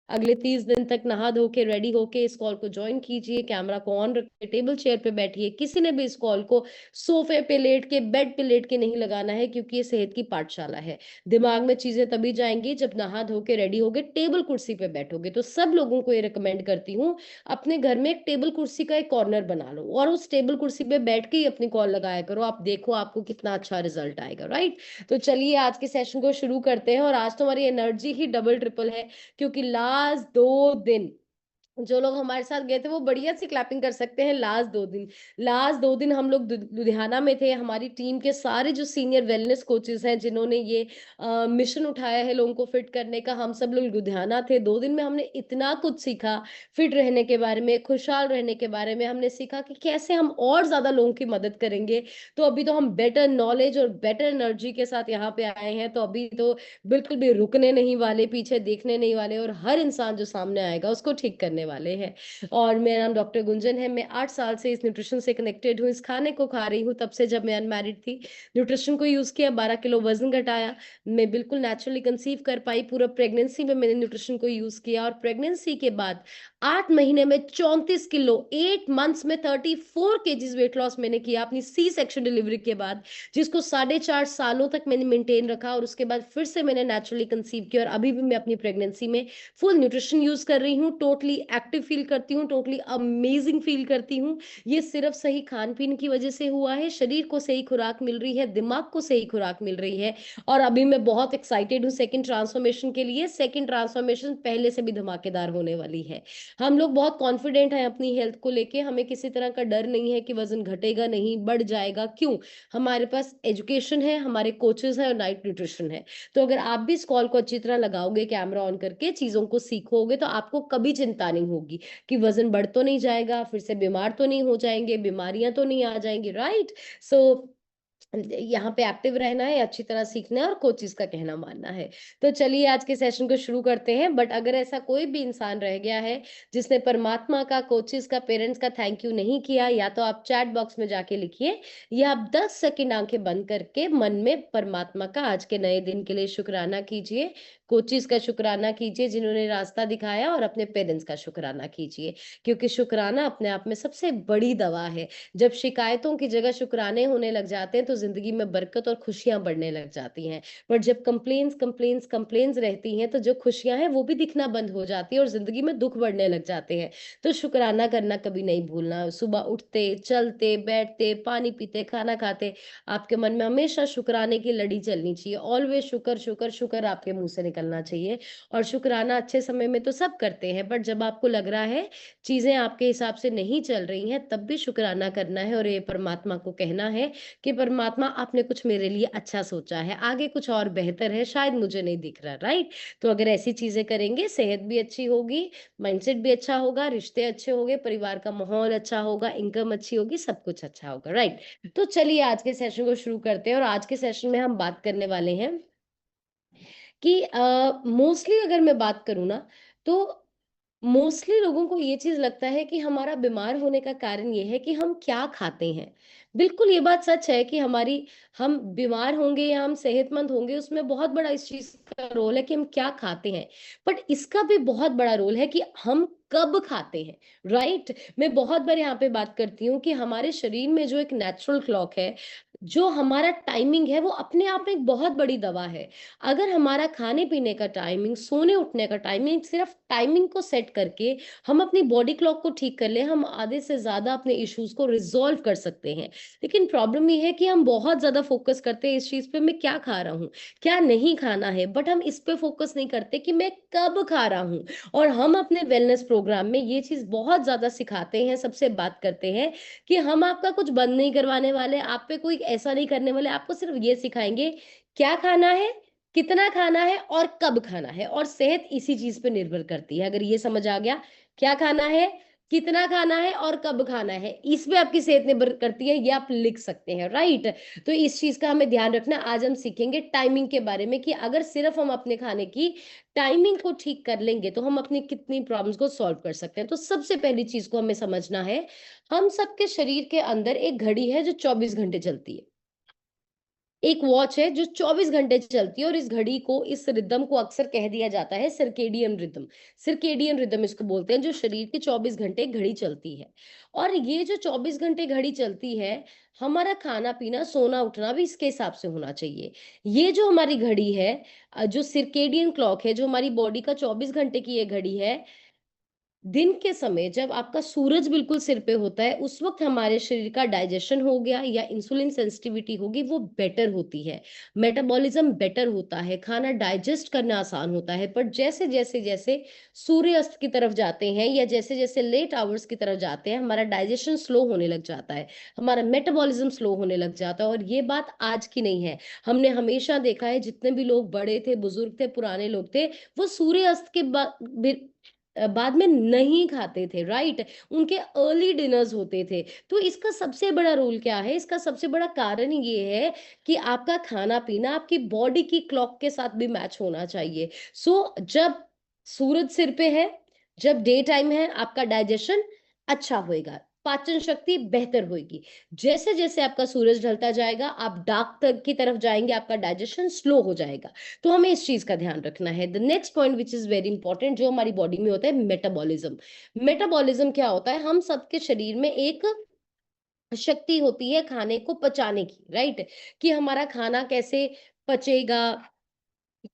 अगले 30 दिन तक नहा धो के रेडी होके इस कॉल को ज्वाइन कीजिए, कैमरा को ऑन रखिए, टेबल चेयर पे बैठिए। किसी ने भी इस कॉल को सोफे पे लेट के, बेड पे लेट के नहीं लगाना है, क्योंकि ये सेहत की पाठशाला है। दिमाग में चीजें तभी जाएंगी जब नहा धो के रेडी होगे, टेबल कुर्सी पे बैठोगे। तो सब लोगों को ये रिकमेंड करती हूँ, अपने घर में एक टेबल कुर्सी का एक कॉर्नर बना लो और उस टेबल कुर्सी पे बैठ के ही अपनी कॉल लगाया करो। आप देखो आपको कितना अच्छा रिजल्ट आएगा, राइट। तो चलिए आज के सेशन को शुरू करते हैं। और आज तो हमारी एनर्जी ही डबल ट्रिपल है, क्योंकि लास्ट 2 दिन जो लोग हमारे साथ गए थे वो बढ़िया सी क्लैपिंग कर सकते हैं। लास्ट 2 दिन हम लोग लुधियाना में थे। हमारी टीम के सारे जो सीनियर वेलनेस कोचेस हैं, जिन्होंने ये मिशन उठाया है लोगों को फिट करने का, हम सब लोग लुधियाना थे। 2 दिन में हमने इतना कुछ सीखा, फिट रहने के बारे में, खुशहाल रहने के बारे में। हमने सीखा कि कैसे हम और ज्यादा लोगों की मदद करेंगे। तो अभी तो हम बेटर नॉलेज और बेटर एनर्जी के साथ यहाँ पे आए हैं। तो अभी तो बिल्कुल भी रुकने नहीं वाले, पीछे देखने नहीं वाले, और हर इंसान जो सामने आएगा उसको ठीक करने वाले हैं। और मेरा नाम डॉक्टर गुंजन है। मैं 8 साल से इस न्यूट्रिशन से कनेक्टेड हूँ, इस खाने को खा रही हूँ तब से जब मैं अनमैरिड थी। न्यूट्रिशन को यूज किया, 12 किलो वजन घटाया। मैं बिल्कुल नेचुरली कंसीव कर पाई। पूरा प्रेगनेंसी में मैंने न्यूट्रिशन को यूज किया, और प्रेगनेंसी के बाद 8 महीने में 34 किलो, 8 मंथ्स में 34 केजीज वेट लॉस मैंने किया अपनी सी सेक्शन डिलीवरी के बाद, जिसको 4.5 सालों तक मैंने मेंटेन रखा। और उसके बाद फिर से मैंने नेचुरली कंसीव किया, और अभी भी मैं अपनी प्रेगनेंसी में फुल न्यूट्रिशन यूज कर रही हूँ। टोटली एक्टिव फील करती हूँ, टोटली अमेजिंग फील करती हूँ। ये सिर्फ सही खान पीन की वजह से हुआ है। शरीर को सही खुराक मिल रही है, दिमाग को सही खुराक मिल रही है। और अभी मैं बहुत एक्साइटेड हूँ सेकंड ट्रांसफॉर्मेशन के लिए। सेकंड ट्रांसफॉर्मेशन पहले से भी धमाकेदार होने वाली है। हम लोग बहुत कॉन्फिडेंट हैं अपनी हेल्थ को लेके। हमें किसी तरह का डर नहीं है कि वजन घटेगा नहीं, बढ़ जाएगा। क्यों? हमारे पास एजुकेशन है, हमारे कोचेस हैं, और नाइट न्यूट्रिशन है। तो अगर आप भी इस कॉल को अच्छी तरह लगाओगे, कैमरा ऑन करके चीजों को सीखोगे, तो आपको कभी चिंता नहीं होगी कि वजन बढ़ तो नहीं जाएगा, फिर से बीमार तो नहीं हो जाएंगे, बीमारियां तो नहीं आ जाएंगी, राइट। सो यहाँ पे एक्टिव रहना है, अच्छी तरह सीखना है, और कोचिस का कहना मानना है। तो चलिए आज के सेशन को शुरू करते हैं। बट अगर ऐसा कोई भी इंसान रह गया है जिसने परमात्मा का, कोचिस का, पेरेंट्स का थैंक यू नहीं किया, या तो आप चैट बॉक्स में जाके लिखिए, या आप 10 सेकंड आंखें बंद करके मन में परमात्मा का आज के नए दिन के लिए शुक्राना कीजिए। कोचिस का शुक्राना कीजिए जिन्होंने रास्ता दिखाया, और अपने पेरेंट्स का शुक्राना कीजिए, क्योंकि शुक्राना अपने आप में सबसे बड़ी दवा है। जब शिकायतों की जगह शुक्राने होने लग जाते हैं तो जिंदगी में बरकत और खुशियां बढ़ने लग जाती हैं। पर जब कंप्लेन्स कंप्लेन्स कंप्लेन्स रहती हैं तो जो खुशियां हैं वो भी दिखना बंद हो जाती है, और जिंदगी में दुख बढ़ने लग जाते हैं। तो शुक्राना करना कभी नहीं भूलना। सुबह उठते, चलते, बैठते, पानी पीते, खाना खाते, आपके मन में हमेशा शुक्राने की लड़ी चलनी चाहिए। ऑलवेज शुक्र शुक्र शुक्र आपके मुंह से निकलना चाहिए। और शुक्राना अच्छे समय में तो सब करते हैं, बट जब आपको लग रहा है चीजें आपके हिसाब से नहीं चल रही हैं, तब भी शुक्राना करना है, और ये परमात्मा को कहना है कि परमात्मा आपने कुछ मेरे लिए अच्छा सोचा है, आगे कुछ और बेहतर है, शायद मुझे नहीं दिख रहा, राइट। तो अगर ऐसी चीजें करेंगे, सेहत भी अच्छी होगी, माइंडसेट भी अच्छा होगा, रिश्ते अच्छे होंगे, परिवार का माहौल अच्छा होगा, इनकम अच्छी होगी, सब कुछ अच्छा होगा, राइट। तो चलिए आज के सेशन को शुरू करते हैं। और आज के सेशन में हम बात करने वाले हैं कि मोस्टली अगर मैं बात करूँ ना, तो मोस्टली लोगों को ये चीज़ लगता है कि हमारा बीमार होने का कारण ये है कि हम क्या खाते हैं। बिल्कुल ये बात सच है कि हम बीमार होंगे या हम सेहतमंद होंगे, उसमें बहुत बड़ा इस चीज़ का रोल है कि हम क्या खाते हैं। बट इसका भी बहुत बड़ा रोल है कि हम कब खाते हैं, राइट? मैं बहुत बार यहाँ पे बात करती हूँ कि हमारे शरीर में जो एक नेचुरल क्लॉक है, जो हमारा टाइमिंग है, वो अपने आप में एक बहुत बड़ी दवा है। अगर हमारा खाने-पीने का टाइमिंग, सोने-उठने का टाइमिंग, सिर्फ टाइमिंग को सेट करके हम अपनी बॉडी क्लॉक को ठीक कर लें, हम आधे से ज़्यादा अपने इश्यूज़ को रिज़ॉल्व कर सकते हैं। लेकिन प्रॉब्लम ये है कि हम बहुत ज़्यादा फ़ोकस करते हैं इस चीज़ पे, मैं क्या खा रहा हूँ, क्या नहीं खाना है, बट हम इस पे फ़ोकस नहीं करते कि मैं कब खा रहा हूँ। और हम अपने वेलनेस प्रोग्राम में ये चीज़ बहुत ज़्यादा सिखाते हैं, सबसे बात करते हैं कि हम आपका कुछ बंद नहीं करवाने वाले, आप पे कोई ऐसा नहीं करने वाले, आपको सिर्फ ये सिखाएँगे, क्या खाना है, कितना खाना है, और कब खाना है। और सेहत इसी चीज़ पे निर्भर करती है। अगर ये समझ आ गया, क्या खाना है, कितना खाना है, और कब खाना है, इस पे आपकी सेहत निर्भर करती है, ये आप लिख सकते हैं, राइट? तो इस चीज़ का हमें ध्यान रखना। आज हम सीखेंगे टाइमिंग के बारे में कि अगर सिर्फ हम अपने खाने की टाइमिंग को ठीक कर लेंगे, तो हम अपनी कितनी प्रॉब्लम्स को सॉल्व कर सकते हैं। तो सबसे पहली चीज़ को हमें समझना है, हम सबके शरीर के अंदर एक घड़ी है जो 24 घंटे चलती है। एक वॉच है जो 24 घंटे चलती है और इस घड़ी को, इस रिदम को अक्सर कह दिया जाता है सर्केडियन रिदम। सर्केडियन रिदम इसको बोलते हैं, जो शरीर के 24 घंटे घड़ी चलती है। और ये जो 24 घंटे घड़ी चलती है, हमारा खाना-पीना, सोना-उठना भी इसके हिसाब से होना चाहिए। ये जो हमारी घड़ी है, जो सर्केडियन क्लॉक है, जो हमारी बॉडी का 24 घंटे की ये घड़ी है, दिन के समय जब आपका सूरज बिल्कुल सिर पे होता है, उस वक़्त हमारे शरीर का डाइजेशन हो गया या इंसुलिन सेंसिटिविटी होगी, वो बेटर होती है। मेटाबॉलिज़्म बेटर होता है, खाना डाइजेस्ट करना आसान होता है। पर जैसे-जैसे सूर्य अस्त की तरफ जाते हैं या जैसे-जैसे लेट आवर्स की तरफ जाते हैं, हमारा डाइजेशन स्लो होने लग जाता है, हमारा मेटाबॉलिज़्म स्लो होने लग जाता है। और ये बात आज की नहीं है, हमने हमेशा देखा है, जितने भी लोग बड़े थे, बुज़ुर्ग थे, पुराने लोग थे, वो सूर्य अस्त के बाद में नहीं खाते थे, राइट? उनके अर्ली डिनर्स होते थे। तो इसका सबसे बड़ा रोल क्या है? इसका सबसे बड़ा कारण ये है कि आपका खाना-पीना आपकी बॉडी की क्लॉक के साथ भी मैच होना चाहिए। जब सूरज सिर पे है, जब डे टाइम है, आपका डाइजेशन अच्छा होएगा, पाचन शक्ति बेहतर होएगी। जैसे-जैसे आपका सूरज ढलता जाएगा, आप डार्क तक की तरफ जाएँगे, आपका डाइजेशन स्लो हो जाएगा। तो हमें इस चीज का ध्यान रखना है। The next point which is very important, जो हमारी बॉडी में होता है, मेटाबॉलिज्म। मेटाबॉलिज्म क्या होता है? हम सबके शरीर में एक शक्ति होती है खाने को पचाने की, राइट? कि हमारा खाना कैसे पचेगा,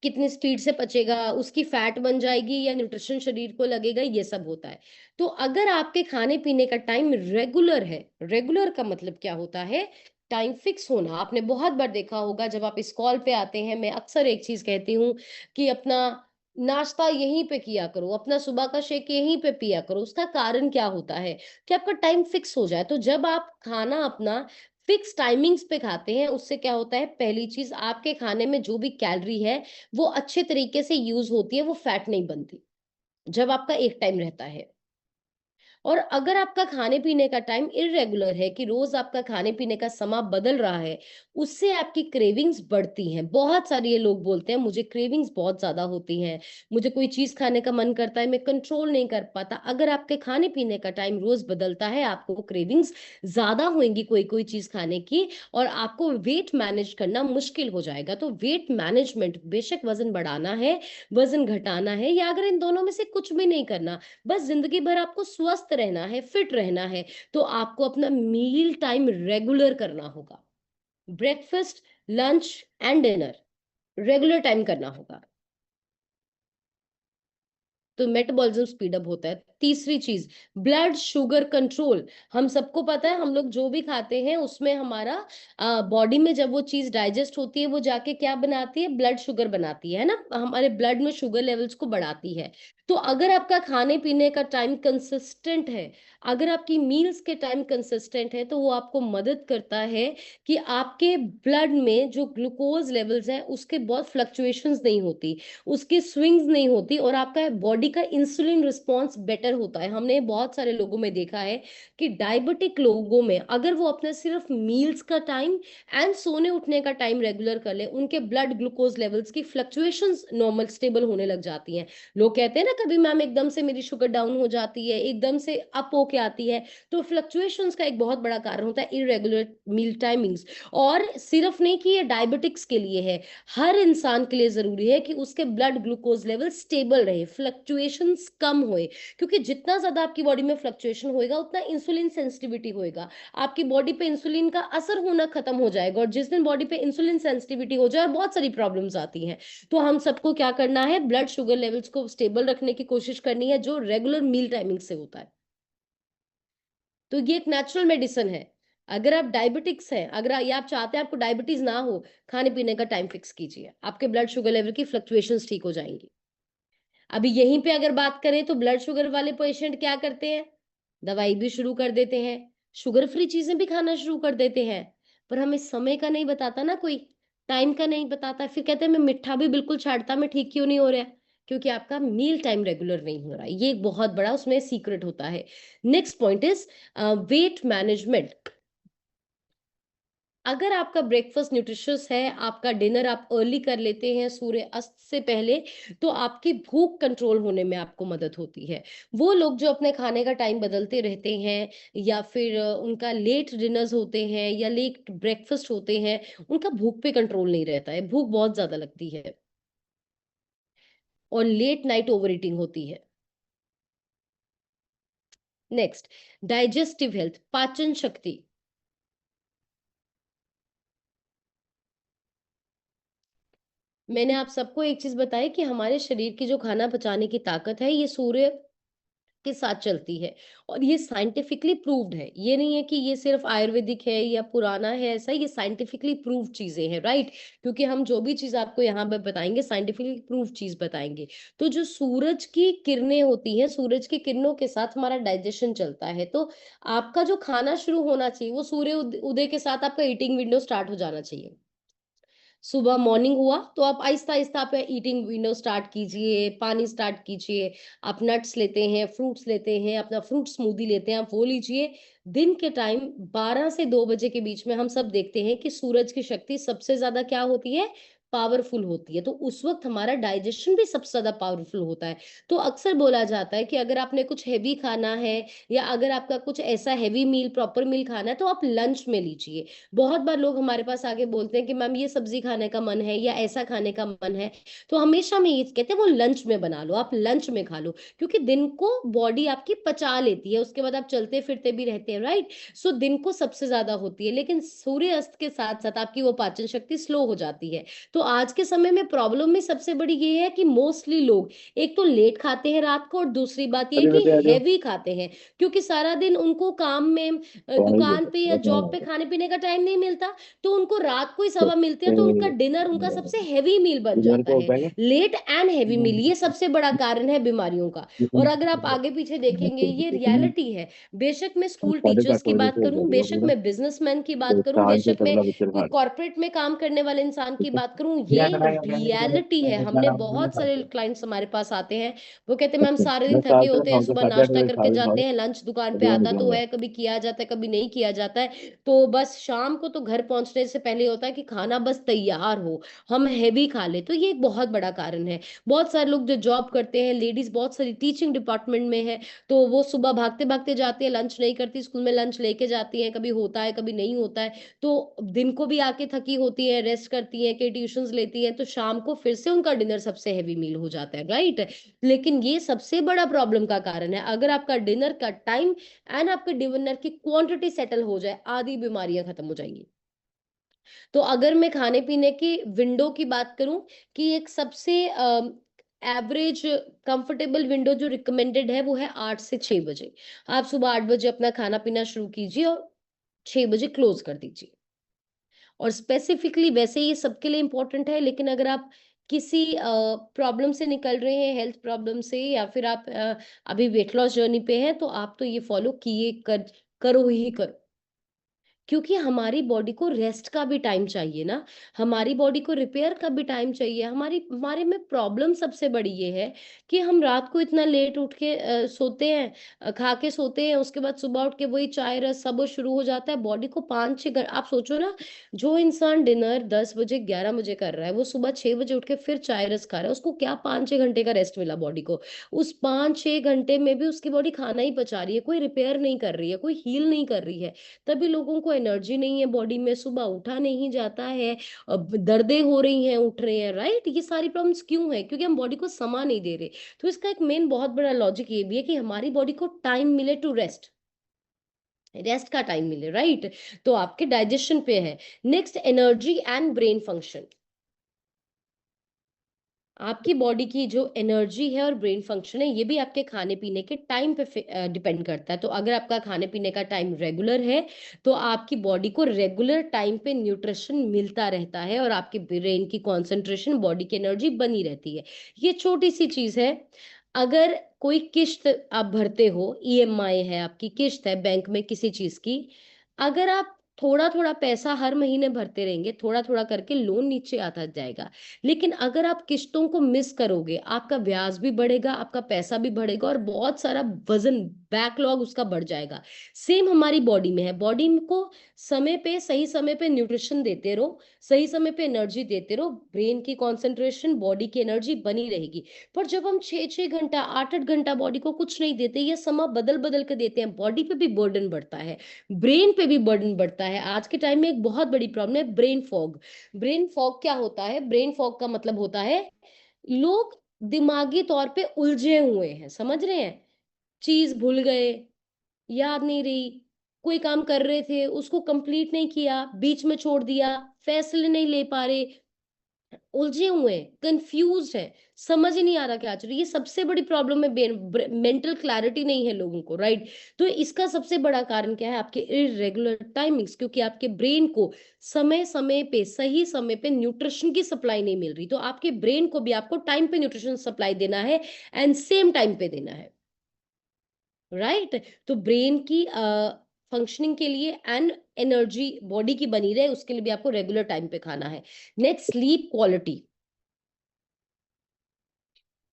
कितनी स्पीड से पचेगा, उसकी फैट बन जाएगी या न्यूट्रिशन शरीर को लगेगा, ये सब होता है। तो अगर आपके खाने-पीने का टाइम रेगुलर है, रेगुलर का मतलब क्या होता है? टाइम फिक्स होना। आपने बहुत बार देखा होगा, जब आप इस कॉल पे आते हैं, मैं अक्सर एक चीज़ कहती हूँ कि अपना नाश्ता यहीं पे किया करो, अपना सुबह का शेक यहीं पे पिया करो। उसका कारण क्या होता है? कि आपका टाइम फिक्स हो जाए। तो जब आप खाना अपना फिक्स टाइमिंग्स पे खाते हैं, उससे क्या होता है? पहली चीज़, आपके खाने में जो भी कैलोरी है, वो अच्छे तरीके से यूज़ होती है, वो फैट नहीं बनती, जब आपका एक टाइम रहता है। और अगर आपका खाने-पीने का टाइम इर्रेगुलर है, कि रोज़ आपका खाने-पीने का समा बदल रहा है, उससे आपकी क्रेविंग्स बढ़ती हैं। बहुत सारे ये लोग बोलते हैं, मुझे क्रेविंग्स बहुत ज़्यादा होती हैं, मुझे कोई चीज़ खाने का मन करता है, मैं कंट्रोल नहीं कर पाता। अगर आपके खाने-पीने का टाइम रोज़ बदलता है, आपको क्रेविंग्स ज़्यादा होंगी कोई-कोई चीज़ खाने की, और आपको वेट मैनेज करना मुश्किल हो जाएगा। तो वेट मैनेजमेंट, बेशक वज़न बढ़ाना है, वज़न घटाना है, या अगर इन दोनों में से कुछ भी नहीं करना, बस ज़िंदगी भर आपको स्वस्थ रहना है, फिट रहना है, तो आपको अपना मील टाइम रेगुलर करना होगा। Breakfast, lunch and dinner regular time करना होगा। तो मेटाबॉलिज्म स्पीड अप होता है। तीसरी चीज़, ब्लड शुगर कंट्रोल। हम सबको पता है, हम लोग जो भी खाते हैं उसमें हमारा बॉडी में जब वो चीज़ डाइजेस्ट होती है, वो जाके क्या बनाती है? ब्लड शुगर बनाती है ना? हमारे ब्लड में शुगर लेवल्स को बढ़ाती है। तो अगर आपका खाने-पीने का टाइम कंसिस्टेंट है, अगर आपकी मील्स के टाइम कंसिस्टेंट है, तो वो आपको मदद करता है कि आपके ब्लड में जो ग्लूकोज़ लेवल्स हैं, उसके बहुत फ्लक्चुएशंस नहीं होती, उसकी स्विंग्स नहीं होती, और आपका बॉडी का इंसुलिन रिस्पॉन्स बेटर होता है। हमने बहुत सारे लोगों में देखा है कि डायबिटिक लोगों में, अगर वो अपने सिर्फ मील्स का टाइम एंड सोने उठने का टाइम रेगुलर कर ले, उनके ब्लड ग्लूकोज लेवल्स की फ्लक्चुएशंस नॉर्मल स्टेबल होने लग जाती हैं। लोग कहते हैं ना, कभी मैम एकदम से मेरी शुगर डाउन हो जाती है, एकदम से अप होके आती है, तो फ्लक्चुएशंस का एक बहुत बड़ा कारण होता है इरेगुलर मील टाइमिंग्स। और सिर्फ नहीं कि ये डायबिटिक्स के लिए है, हर इंसान के लिए ज़रूरी है कि उसके ब्लड ग्लूकोज लेवल स्टेबल रहे, फ्लक्चुएशंस कम होए, क्योंकि जितना ज़्यादा आपकी बॉडी में फ्लक्चुएशन होएगा, उतना इंसुलिन सेंसिटिविटी होएगा। आपकी बॉडी पे इंसुलिन का असर होना खत्म हो जाएगा, और जिस दिन बॉडी पे इंसुलिन सेंसिटिविटी हो जाए, और बहुत सारी प्रॉब्लम्स आती हैं। तो हम सबको क्या करना है? ब्लड शुगर लेवल्स को स्टेबल रखने की कोशिश करनी है, जो रेगुलर मील टाइमिंग से होता है। तो ये एक नेचुरल मेडिसिन है। अगर आप डायबिटिक्स हैं, अगर या आप चाहते हैं आपको डायबिटीज़ ना हो, खाने-पीने का टाइम फिक्स कीजिए। आपके ब्लड शुगर लेवल की फ्लक्चुएशंस ठीक हो जाएँगी। अभी यहीं पे अगर बात करें, तो ब्लड शुगर वाले पेशेंट क्या करते हैं? दवाई भी शुरू कर देते हैं, शुगर फ्री चीज़ें भी खाना शुरू कर देते हैं। पर हमें समय का नहीं बताता ना कोई, टाइम का नहीं बताता। फिर कहते हैं मैं मीठा भी बिल्कुल छाँटता, मैं ठीक क्यों नहीं हो रहा है? क्योंकि आपका मील टाइम रेगुलर नहीं हो रहा है। ये एक बहुत बड़ा उसमें सीक्रेट होता है। Next point is weight management. अगर आपका ब्रेकफास्ट न्यूट्रिशियस है, आपका डिनर आप अर्ली कर लेते हैं सूर्य अस्त से पहले, तो आपकी भूख कंट्रोल होने में आपको मदद होती है। वो लोग जो अपने खाने का टाइम बदलते रहते हैं या फिर उनका लेट डिनर्स होते हैं या लेट ब्रेकफास्ट होते हैं, उनका भूख पे कंट्रोल नहीं रहता है, भूख बहुत ज़्यादा लगती है और लेट नाइट ओवर ईटिंग होती है। नेक्स्ट, डाइजेस्टिव हेल्थ, पाचन शक्ति। मैंने आप सबको एक चीज़ बताई कि हमारे शरीर की जो खाना पचाने की ताकत है, ये सूर्य के साथ चलती है और ये साइंटिफिकली प्रूव्ड है। ये नहीं है कि ये सिर्फ आयुर्वेदिक है या पुराना है, ऐसा ये साइंटिफिकली प्रूव्ड चीज़ें हैं, राइट? क्योंकि हम जो भी चीज़ आपको यहाँ पे बताएँगे साइंटिफिकली प्रूव्ड चीज़ बताएँगे। तो जो सूरज की किरणें होती हैं, सूरज की किरणों के साथ हमारा डाइजेशन चलता है। तो आपका जो खाना शुरू होना चाहिए, वो सूर्य उदय के साथ आपका ईटिंग विंडो स्टार्ट हो जाना चाहिए। सुबह मॉर्निंग हुआ तो आप आहिस्ता-आहिस्ता आप ईटिंग विंडो स्टार्ट कीजिए, पानी स्टार्ट कीजिए, आप नट्स लेते हैं, फ्रूट्स लेते हैं, अपना फ्रूट स्मूदी लेते हैं, आप वो लीजिए। दिन के टाइम 12 से 2 बजे के बीच में हम सब देखते हैं कि सूरज की शक्ति सबसे ज़्यादा क्या होती है? पावरफुल होती है। तो उस वक़्त हमारा डाइजेशन भी सबसे ज़्यादा पावरफुल होता है। तो अक्सर बोला जाता है कि अगर आपने कुछ हेवी खाना है या अगर आपका कुछ ऐसा हेवी मील, प्रॉपर मील खाना है, तो आप लंच में लीजिए। बहुत बार लोग हमारे पास आके बोलते हैं कि मैम ये सब्जी खाने का मन है या ऐसा खाने का मन है, तो हमेशा हम ये कहते हैं वो लंच में बना लो, आप लंच में खा लो, क्योंकि दिन को बॉडी आपकी पचा लेती है, उसके बाद आप चलते फिरते भी रहते हैं, राइट? सो दिन को सबसे ज्यादा होती है, लेकिन सूर्य अस्त के साथ साथ आपकी वो पाचन शक्ति स्लो हो जाती है। तो आज के समय में प्रॉब्लम में सबसे बड़ी ये है कि मोस्टली लोग एक तो लेट खाते हैं रात को और दूसरी बात ये है अरे कि बेटे आ जाओ। हैवी खाते हैं, क्योंकि सारा दिन उनको काम में पानी दुकान देता पे या थोड़ा सा जॉब पे और। खाने-पीने का टाइम नहीं मिलता, तो उनको रात को ही तो सवा मिलते हैं, तो उनका डिनर उनका सबसे हेवी मील बन इधर जाता को है। पाएंगे। लेट एंड हेवी मील ये सबसे बड़ा कारण है बीमारियों का। और अगर आप आगे-पीछे देखेंगे ये रियलिटी है। बेशक मैं स्कूल साढ़े टीचर्स सात की बजे बात से करूँ, जाएगा बेशक पूरा। मैं बिज़नेसमैन की तो बात करूँ, चार से बेशक मैं तरला पिक्चर कोई खा। कॉर्पोरेट में काम करने वाले इंसान की ठीक है। बात करूँ, ये ये रियलिटी है। हमने बहुत सारे क्लाइंट्स हमारे पास आते हैं, वो कहते हैं मैम सारे दिन दस थके साल से होते हैं, खाओ तो सुबह साढ़े आठ नाश्ता बजे खा करके रहे जाते खाओ। हैं, लंच दुकान पे अभी मैं आता तो निकलूंगा। है, कभी किया जाता है, कभी नहीं किया जाता है। तो बस शाम को तो घर पहुँचने से पहले होता है कि खाना बस तैयार हो, हम हेवी खा लें, तो ये एक बहुत बड़ा कारण है। बहुत सारे लोग जो जॉब करते हैं, लेडीज़ बहुत सारी टीचिंग डिपार्टमेंट में है, तो वो सुबह भागते-भागते जाती है, लंच नहीं करती, स्कूल में लंच लेके जाती हैं, कभी होता है, कभी नहीं होता है। तो दिन को भी आके थकी होती हैं, रेस्ट करती हैं, कई ट्यूशन्स लेती हैं, तो शाम को फिर से उनका डिनर सबसे हेवी मील हो जाता है, राइट? लेकिन ये सबसे बड़ा प्रॉब्लम का कारण है। अगर आपका डिनर का टाइम एंड आपके डिनर की क्वांटिटी सेटल हो जाए, आधी बीमारियाँ खत्म हो जाएँगी। तो अगर मैं खाने-पीने की विंडो की बात करूँ कि एक सबसे एवरेज कंफर्टेबल विंडो जो रिकमेंडेड है वो है 8 से 6 बजे। आप सुबह 8 बजे अपना खाना-पीना शुरू कीजिए और 6 बजे क्लोज़ कर दीजिए। और स्पेसिफिकली वैसे ये सबके लिए इम्पोर्टेंट है, लेकिन अगर आप किसी प्रॉब्लम से निकल रहे हैं, हेल्थ प्रॉब्लम से या फिर आप अभी वेट लॉस जर्नी पे हैं, तो आप तो ये फॉलो किए कर करो ही करो। क्योंकि हमारी बॉडी को रेस्ट का भी टाइम चाहिए ना, हमारी बॉडी को रिपेयर का भी टाइम चाहिए। हमारे में प्रॉब्लम सबसे बड़ी ये है कि हम रात को इतना लेट उठ के सोते हैं, खा के सोते हैं, उसके बाद सुबह उठ के वही चाय रस सब वो शुरू हो जाता है। बॉडी को 5-6 घं आप सोचो ना, जो इंसान डिनर 10 बजे, 11 बजे कर रहा है, वो सुबह 6 बजे उठ के फिर चाय रस खा रहा है, उसको क्या 5-6 घंटे का रेस्ट मिला बॉडी को? उस 5-6 घंटे में भी उसकी बॉडी खाना ही पचा रही है, कोई रिपेयर नहीं कर रही है, कोई हील नहीं कर रही है। तभी लोगों को एनर्जी नहीं है बॉडी में, सुबह उठा नहीं जाता है, दर्दें हो रही हैं, उठ रहे हैं, राइट? ये सारी प्रॉब्लम्स क्यों है? क्योंकि हम बॉडी को समय नहीं दे रहे। तो इसका एक मेन बहुत बड़ा लॉजिक ये भी है कि हमारी बॉडी को टाइम मिले टू रेस्ट, रेस्ट का टाइम मिले, राइट? तो आपके डाइजेशन पे है। Next, energy and brain function. आपकी बॉडी की जो एनर्जी है और ब्रेन फंक्शन है, ये भी आपके खाने-पीने के टाइम पे डिपेंड करता है। तो अगर आपका खाने-पीने का टाइम रेगुलर है, तो आपकी बॉडी को रेगुलर टाइम पे न्यूट्रिशन मिलता रहता है और आपके ब्रेन की कंसंट्रेशन, बॉडी की एनर्जी बनी रहती है। ये छोटी-सी चीज़ है। अगर कोई किश्त आप भरते हो, ईएमआई है, आपकी किश्त है बैंक में किसी चीज़ की, अगर आप थोड़ा-थोड़ा पैसा हर महीने भरते रहेंगे, थोड़ा-थोड़ा करके लोन नीचे आता जाएगा। लेकिन अगर आप किश्तों को मिस करोगे, आपका ब्याज भी बढ़ेगा, आपका पैसा भी बढ़ेगा और बहुत सारा वज़न बैकलॉग उसका बढ़ जाएगा। सेम हमारी बॉडी में है, बॉडी को समय पे सही समय पे न्यूट्रिशन देते रहो, सही समय पे एनर्जी देते रहो, ब्रेन की कंसंट्रेशन, बॉडी की एनर्जी बनी रहेगी। पर जब हम 6-6 घंटा 8-8 घंटा बॉडी को कुछ नहीं देते, ये समय बदल बदल के देते हैं, बॉडी पे भी बर्डन बढ़ता है, ब्रेन पे भी बर्डन बढ़ता है। आज के टाइम में एक बहुत बड़ी प्रॉब्लम है ब्रेन फॉग। ब्रेन फॉग क्या होता है? ब्रेन फॉग का मतलब होता है लोग दिमागी तौर पे उलझे हुए हैं, समझ रहे हैं? चीज भूल गए, याद नहीं रही, कोई काम कर रहे थे उसको कंप्लीट नहीं किया, बीच में छोड़ दिया, फैसले नहीं ले पा रहे, उलझे हुए हैं, कंफ्यूज्ड है, समझ ही नहीं आ रहा क्या चल रहा है। ये सबसे बड़ी प्रॉब्लम है, मेंटल क्लैरिटी नहीं है लोगों को, राइट? तो इसका सबसे बड़ा कारण क्या है? आपके इरेगुलर टाइमिंग्स, क्योंकि आपके ब्रेन को समय समय पे सही समय पे न्यूट्रिशन की सप्लाई नहीं मिल रही, तो आपके ब्रेन को भी आपको टाइम पे न्यूट्रिशन सप्लाई देना है एंड सेम टाइम पे देना है, राइट? तो ब्रेन की फंक्शनिंग के लिए एंड एनर्जी बॉडी की बनी रहे, उसके लिए भी आपको रेगुलर टाइम पे खाना है। Next, sleep quality.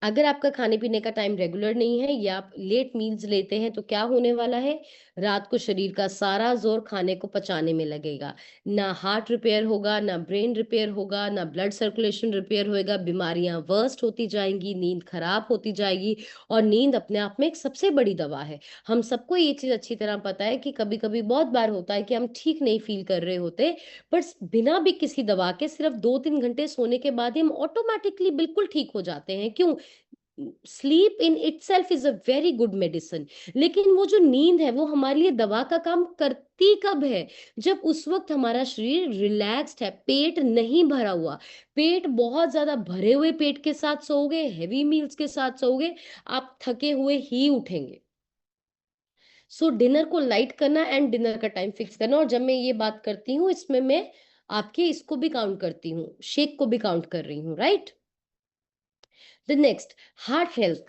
अगर आपका खाने-पीने का टाइम रेगुलर नहीं है या आप लेट मील्स लेते हैं, तो क्या होने वाला है? रात को शरीर का सारा ज़ोर खाने को पचाने में लगेगा। ना हार्ट रिपेयर होगा, ना ब्रेन रिपेयर होगा, ना ब्लड सर्कुलेशन रिपेयर होएगा, बीमारियाँ वर्स्ट होती जाएँगी, नींद खराब होती जाएगी, और नींद अपने आप में एक सबसे बड़ी दवा है। हम सबको ये चीज़ अच्छी तरह पता है कि कभी-कभी बहुत बार होता है कि हम ठीक नहीं फ़ील कर रहे होते, पर बिना भी किसी दवा के सिर्फ़ 2-3 घंटे सोने के बाद ही हम ऑटोमैटिकली बिल्कुल ठीक हो जाते हैं। क्यों? Sleep in itself is a very good medicine. लेकिन वो जो नींद है वो हमारे लिए दवा का काम करती कब है? जब उस वक्त हमारा शरीर रिलैक्स्ड है, पेट नहीं भरा हुआ। पेट बहुत ज्यादा भरे हुए पेट के साथ सोओगे, हेवी मील्स के साथ सोओगे, आप थके हुए ही उठेंगे। सो डिनर को लाइट करना एंड डिनर का टाइम फिक्स करना। और जब मैं ये बात करती हूँ, इसमें मैं आपके इसको भी काउंट करती हूँ, शेक को भी काउंट कर रही हूँ, right? The next, heart health.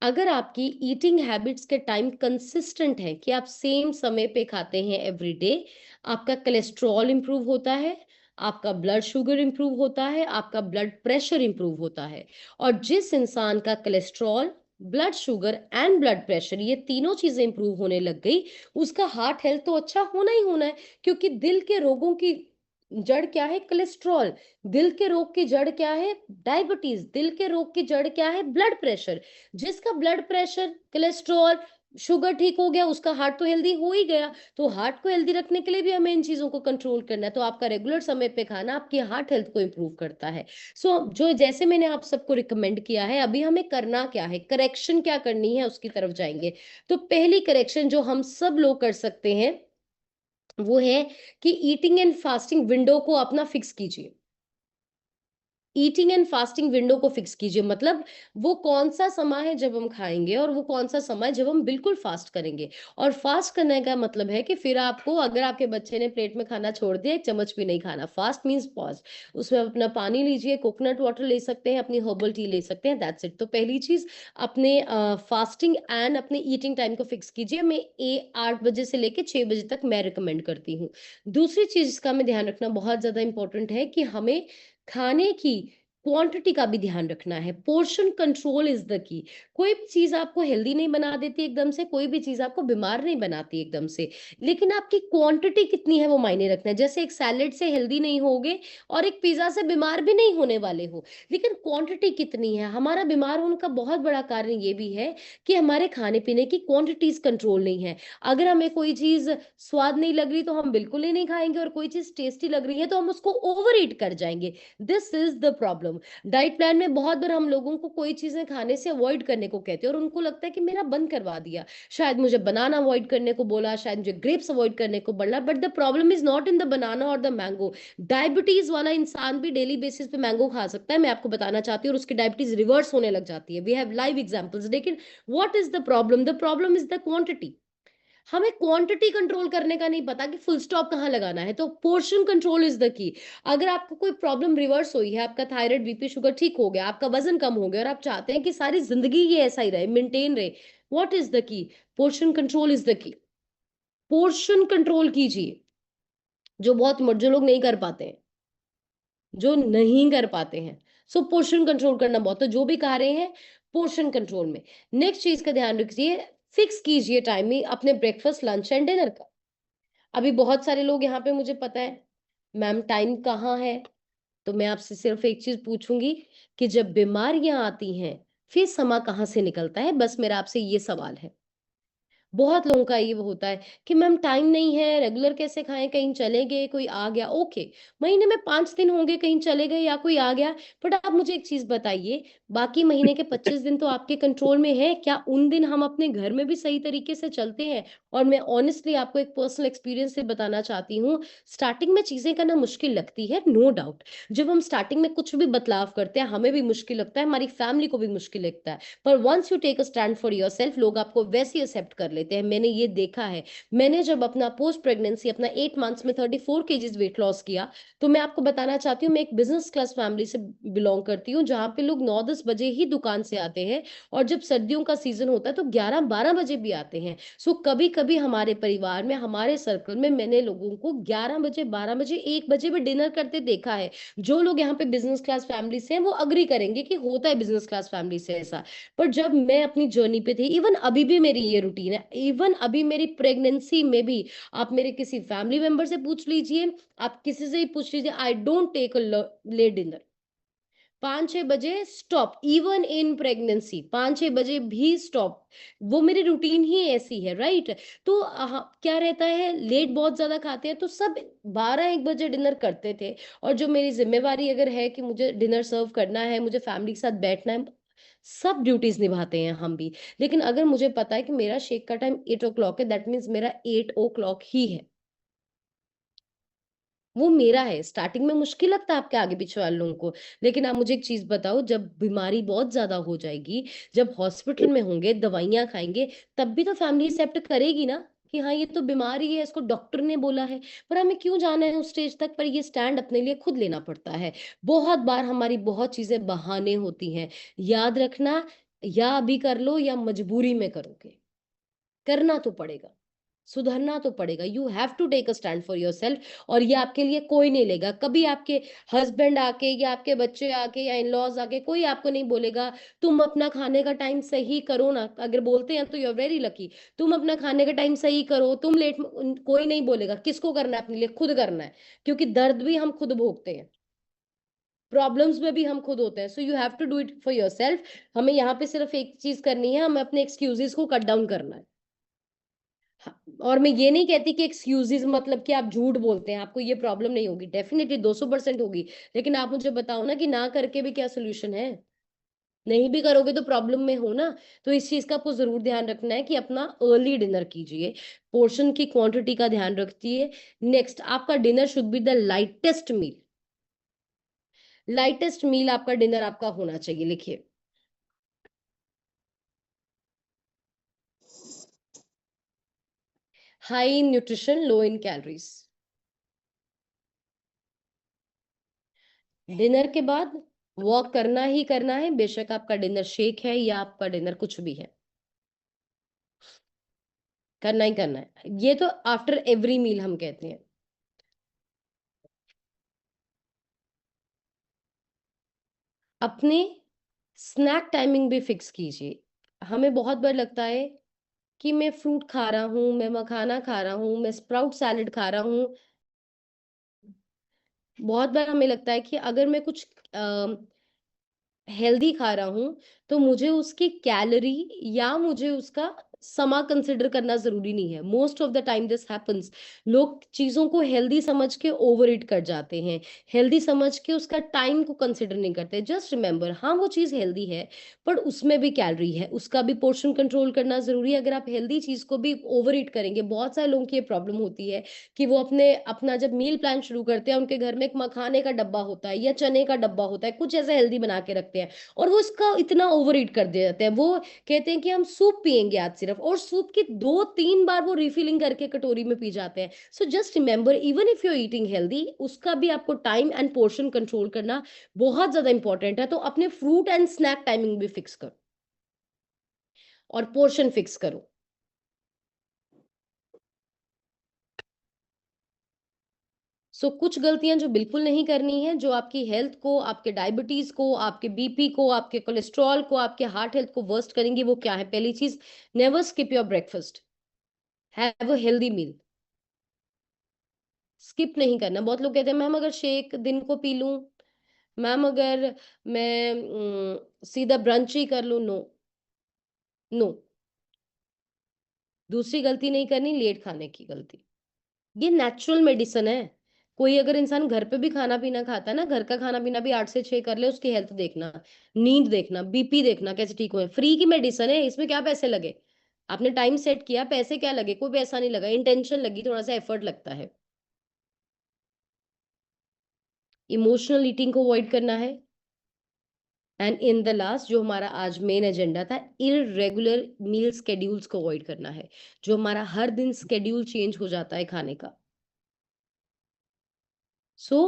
अगर आपकी ईटिंग हैबिट्स के टाइम कंसिस्टेंट है कि आप सेम समय पे खाते हैं एवरी डे, आपका कोलेस्ट्रॉल इंप्रूव होता है, आपका ब्लड शुगर इंप्रूव होता है, आपका ब्लड प्रेशर इंप्रूव होता है। और जिस इंसान का cholesterol, blood sugar and blood pressure, ये तीनों चीजें इंप्रूव होने लग गई, उसका हार्ट हेल्थ तो अच्छा होना ही होना है। क्योंकि दिल के रोगों की जड़ क्या है? कोलेस्ट्रॉल। दिल के रोग की जड़ क्या है? डायबिटीज। दिल के रोग की जड़ क्या है? Blood pressure. जिसका ब्लड प्रेशर, कोलेस्ट्रॉल, शुगर ठीक हो गया, उसका हार्ट तो हेल्दी हो ही गया। तो हार्ट को हेल्दी रखने के लिए भी हमें इन चीजों को कंट्रोल करना है। तो आपका रेगुलर समय पे खाना आपकी हार्ट हेल्थ को इंप्रूव करता है। सो जो जैसे मैंने आप सबको रिकमेंड किया है, अभी हमें करना क्या है, करेक्शन क्या करनी है, उसकी तरफ जाएंगे। तो पहली करेक्शन जो हम सब लोग कर सकते हैं, वो है कि ईटिंग एंड फास्टिंग विंडो को अपना फिक्स कीजिए। ईटिंग एंड फास्टिंग विंडो को फिक्स कीजिए, मतलब वो कौन सा समय है जब हम खाएंगे और वो कौन सा समय जब हम बिल्कुल फास्ट करेंगे। और फास्ट करने का मतलब है कि फिर आपको, अगर आपके बच्चे ने प्लेट में खाना छोड़ दिया, एक चम्मच भी नहीं खाना। Fast means pause. उसमें अपना पानी लीजिए, कोकोनट वाटर ले सकते हैं, अपनी हर्बल टी ले सकते हैं, दैट्स इट। तो पहली चीज, अपने फास्टिंग एंड अपने ईटिंग टाइम को फिक्स कीजिए। मैं 8 बजे से लेके 6 बजे तक मैं रिकमेंड करती हूँ। दूसरी चीज इसका हमें ध्यान रखना बहुत ज्यादा इंपॉर्टेंट है कि हमें खाने की क्वांटिटी का भी ध्यान रखना है। Portion control is the key. कोई भी चीज आपको हेल्दी नहीं बना देती एकदम से, कोई भी चीज आपको बीमार नहीं बनाती एकदम से, लेकिन आपकी क्वांटिटी कितनी है वो मायने रखना है। जैसे एक सैलेड से हेल्दी नहीं होगे और एक पिज्जा से बीमार भी नहीं होने वाले हो, लेकिन क्वांटिटी कितनी है। हमारा बीमार होने का बहुत बड़ा कारण ये भी है कि हमारे खाने पीने की क्वांटिटीज कंट्रोल नहीं है। अगर हमें कोई चीज स्वाद नहीं लग रही तो हम बिल्कुल ही नहीं खाएंगे, और कोई चीज टेस्टी लग रही है तो हम उसको ओवर ईट कर जाएंगे। This is the problem. Diet plan में बहुत बार हम लोगों को कोई चीजें खाने से अवॉइड करने को कहते हैं, और उनको लगता है कि मेरा बंद करवा दिया, शायद मुझे बनाना अवॉइड करने को बोला, शायद मुझे ग्रेप्स अवॉइड करने को बोला। But the problem is not in the banana और द मैंगो। डायबिटीज वाला इंसान भी डेली बेसिस पे मैंगो खा सकता है, मैं आपको बताना चाहती हूँ, और उसकी डायबिटीज रिवर्स होने लग जाती है। We have live examples. लेकिन what is the problem? The problem is the quantity. हमें क्वांटिटी कंट्रोल करने का नहीं पता कि फुल स्टॉप कहाँ लगाना है। तो portion control is the key. अगर आपको कोई प्रॉब्लम रिवर्स हुई है, आपका थायराइड, बीपी, शुगर ठीक हो गया, आपका वजन कम हो गया, और आप चाहते हैं कि सारी जिंदगी ये ऐसा ही रहे, मेंटेन रहे, what is the key? Portion control is the key. Portion control कीजिए, जो लोग नहीं कर पाते हैं, जो नहीं कर पाते हैं। सो पोर्शन कंट्रोल करना बहुत, तो जो भी खा रहे हैं पोर्शन कंट्रोल में। नेक्स्ट चीज का ध्यान रखिए, फिक्स कीजिए टाइमिंग अपने ब्रेकफास्ट, लंच एंड डिनर का। अभी बहुत सारे लोग यहाँ पे, मुझे पता है मैम टाइम कहाँ है, तो मैं आपसे सिर्फ एक चीज पूछूंगी कि जब बीमारियां आती हैं फिर समा कहाँ से निकलता है, बस मेरा आपसे ये सवाल है। बहुत लोगों का ये वो होता है कि मैम टाइम नहीं है, रेगुलर कैसे खाएं, कहीं चले गए, कोई आ गया, ओके, महीने में 5 दिन होंगे कहीं चले गए या कोई आ गया, बट आप मुझे एक चीज बताइए, बाकी महीने के 25 दिन तो आपके कंट्रोल में है, क्या उन दिन हम अपने घर में भी सही तरीके से चलते हैं? और मैं ऑनेस्टली आपको एक पर्सनल एक्सपीरियंस से बताना चाहती हूँ, स्टार्टिंग में चीजें करना मुश्किल लगती है, नो डाउट। जब हम स्टार्टिंग में कुछ भी बदलाव करते हैं, हमें भी मुश्किल लगता है, हमारी फैमिली को भी मुश्किल लगता है, पर once you take a stand for yourself, लोग आपको वैसे एक्सेप्ट कर लेते हैं। मैंने ये देखा है। मैंने जब अपना पोस्ट प्रेगनेंसी अपना 8 मंथ्स में 34 kgs वेट लॉस किया, तो मैं आपको बताना चाहती हूँ, मैं एक बिजनेस क्लास फैमिली से बिलोंग करती हूँ, जहाँ पे लोग 9-10 बजे ही दुकान से आते हैं, और जब सर्दियों का सीजन होता है तो 11-12 बजे भी आते हैं। सो कभी कभी हमारे परिवार में, हमारे सर्कल में, मैंने लोगों को 11 बजे, 12 बजे, 1 बजे भी डिनर करते देखा है। जो लोग यहाँ पे बिजनेस क्लास फैमिली से हैं वो अग्री करेंगे कि होता है बिजनेस क्लास फैमिली से ऐसा। पर जब मैं अपनी जर्नी पे थी, इवन अभी भी मेरी ये रूटीन है, इवन अभी मेरी प्रेगनेंसी में भी, आप मेरे किसी फैमिली मेंबर से पूछ लीजिए, आप किसी से ही पूछ लीजिए, I don't take a late dinner. 5-6 बजे स्टॉप, इवन इन प्रेगनेंसी 5-6 बजे भी स्टॉप। वो मेरी रूटीन ही ऐसी है, राइट? तो क्या रहता है, लेट बहुत ज्यादा खाते हैं तो सब 12-1 बजे डिनर करते थे। और जो मेरी जिम्मेवारी अगर है कि मुझे डिनर सर्व करना है, मुझे फैमिली के साथ बैठना है, सब ड्यूटीज निभाते हैं हम भी। लेकिन अगर मुझे पता है कि मेरा शेक का टाइम 8 o'clock है, दैट मीन्स मेरा 8 o'clock ही है, वो मेरा है। स्टार्टिंग में मुश्किल लगता है आपके आगे पीछे वाले लोगों को, लेकिन आप मुझे एक चीज बताओ, जब बीमारी बहुत ज्यादा हो जाएगी, जब हॉस्पिटल में होंगे, दवाइयां खाएंगे, तब भी तो फैमिली एक्सेप्ट करेगी ना कि हाँ ये तो बीमारी है, इसको डॉक्टर ने बोला है। पर हमें क्यों जाना है उस स्टेज तक? पर ये स्टैंड अपने लिए खुद लेना पड़ता है। बहुत बार हमारी बहुत चीजें बहाने होती हैं, याद रखना, या अभी कर लो या मजबूरी में करोगे, करना तो पड़ेगा, सुधरना तो पड़ेगा। You have to take a stand for yourself, और ये आपके लिए कोई नहीं लेगा। कभी आपके हस्बैंड आके या आपके बच्चे आके या इन लॉज आके कोई आपको नहीं बोलेगा तुम अपना खाने का टाइम सही करो ना। अगर बोलते हैं तो यू आर वेरी लकी, तुम अपना खाने का टाइम सही करो, तुम लेट, कोई नहीं बोलेगा। किसको करना है? अपने लिए खुद करना है, क्योंकि दर्द भी हम खुद भोगते हैं, प्रॉब्लम्स में भी हम खुद होते हैं। So you have to do it for yourself. हमें यहाँ पे सिर्फ एक चीज करनी है, हमें अपने एक्सक्यूजेस को कट डाउन करना है। हाँ, और मैं ये नहीं कहती कि एक्सक्यूजेज मतलब कि आप झूठ बोलते हैं, आपको ये प्रॉब्लम नहीं होगी, डेफिनेटली 200% होगी। लेकिन आप मुझे बताओ ना कि ना करके भी क्या सोल्यूशन है? नहीं भी करोगे तो प्रॉब्लम में हो ना। तो इस चीज का आपको जरूर ध्यान रखना है कि अपना अर्ली डिनर कीजिए, पोर्शन की क्वांटिटी का ध्यान रखिए। नेक्स्ट, आपका dinner should be the lightest meal. Lightest meal आपका डिनर आपका होना चाहिए, लिखिए। High in nutrition, low in calories. Dinner के बाद वॉक करना ही करना है, बेशक आपका डिनर शेक है या आपका डिनर कुछ भी है, करना ही करना है। ये तो आफ्टर एवरी मील हम कहते हैं। अपने स्नैक टाइमिंग भी फिक्स कीजिए। हमें बहुत बार लगता है कि मैं फ्रूट खा रहा हूँ, मैं मखाना खा रहा हूँ, मैं स्प्राउट सैलेड खा रहा हूँ। बहुत बार हमें लगता है कि अगर मैं कुछ हेल्दी खा रहा हूँ, तो मुझे उसकी कैलोरी या मुझे उसका समा कंसिडर करना ज़रूरी नहीं है। Most of the time this happens. लोग चीज़ों को हेल्दी समझ के ओवर ईट कर जाते हैं। हेल्दी समझ के उसका टाइम को कंसिडर नहीं करते। जस्ट रिमेंबर, हाँ, वो चीज़ हेल्दी है, पर उसमें भी कैलोरी है, उसका भी पोर्शन कंट्रोल करना ज़रूरी है। अगर आप हेल्दी चीज़ को भी ओवर ईट करेंगे, बहुत सारे लोगों की ये प्रॉब्लम होती है कि वो अपना जब मील प्लान शुरू करते हैं, उनके घर में एक मखाने का डब्बा होता है या चने का डब्बा होता है, कुछ ऐसा हेल्दी बना के रखते हैं, और वो इसका इतना ओवर ईट कर देते हैं। वो कहते हैं कि हम सूप पिएंगे आज सिर्फ, और सूप की 2-3 बार वो रिफिलिंग करके कटोरी में पी जाते हैं। So just remember, even if you eating healthy, उसका भी आपको टाइम एंड पोर्शन कंट्रोल करना बहुत ज्यादा इंपॉर्टेंट है। तो अपने फ्रूट एंड स्नैक टाइमिंग भी फिक्स करो और पोर्शन फिक्स करो। कुछ गलतियां जो बिल्कुल नहीं करनी है, जो आपकी हेल्थ को, आपके डायबिटीज को, आपके बीपी को, आपके कोलेस्ट्रॉल को, आपके हार्ट हेल्थ को वर्स्ट करेंगी, वो क्या है? पहली चीज, never skip your breakfast, have a healthy meal. Skip नहीं करना। बहुत लोग कहते हैं मैम अगर शेक दिन को पी लूं, मैम अगर मैं सीधा ब्रंच ही कर लूं, नो। नो। दूसरी गलती नहीं करनी, लेट खाने की गलती। ये नेचुरल मेडिसिन है। कोई अगर इंसान घर पे भी खाना पीना खाता है ना, घर का खाना पीना भी 8 से 6 कर ले, उसकी हेल्थ देखना, नींद देखना, बीपी देखना कैसे ठीक हुए। फ्री की मेडिसिन है, इसमें क्या पैसे लगे? आपने टाइम सेट किया, पैसे क्या लगे? कोई पैसा नहीं लगा, इंटेंशन लगी, थोड़ा सा एफर्ट लगता है। इमोशनल ईटिंग को अवॉइड करना है। एंड इन द लास्ट, जो हमारा आज मेन एजेंडा था, इररेगुलर मील स्केड्यूल्स को अवॉइड करना है। जो हमारा हर दिन स्केड्यूल चेंज हो जाता है खाने का। So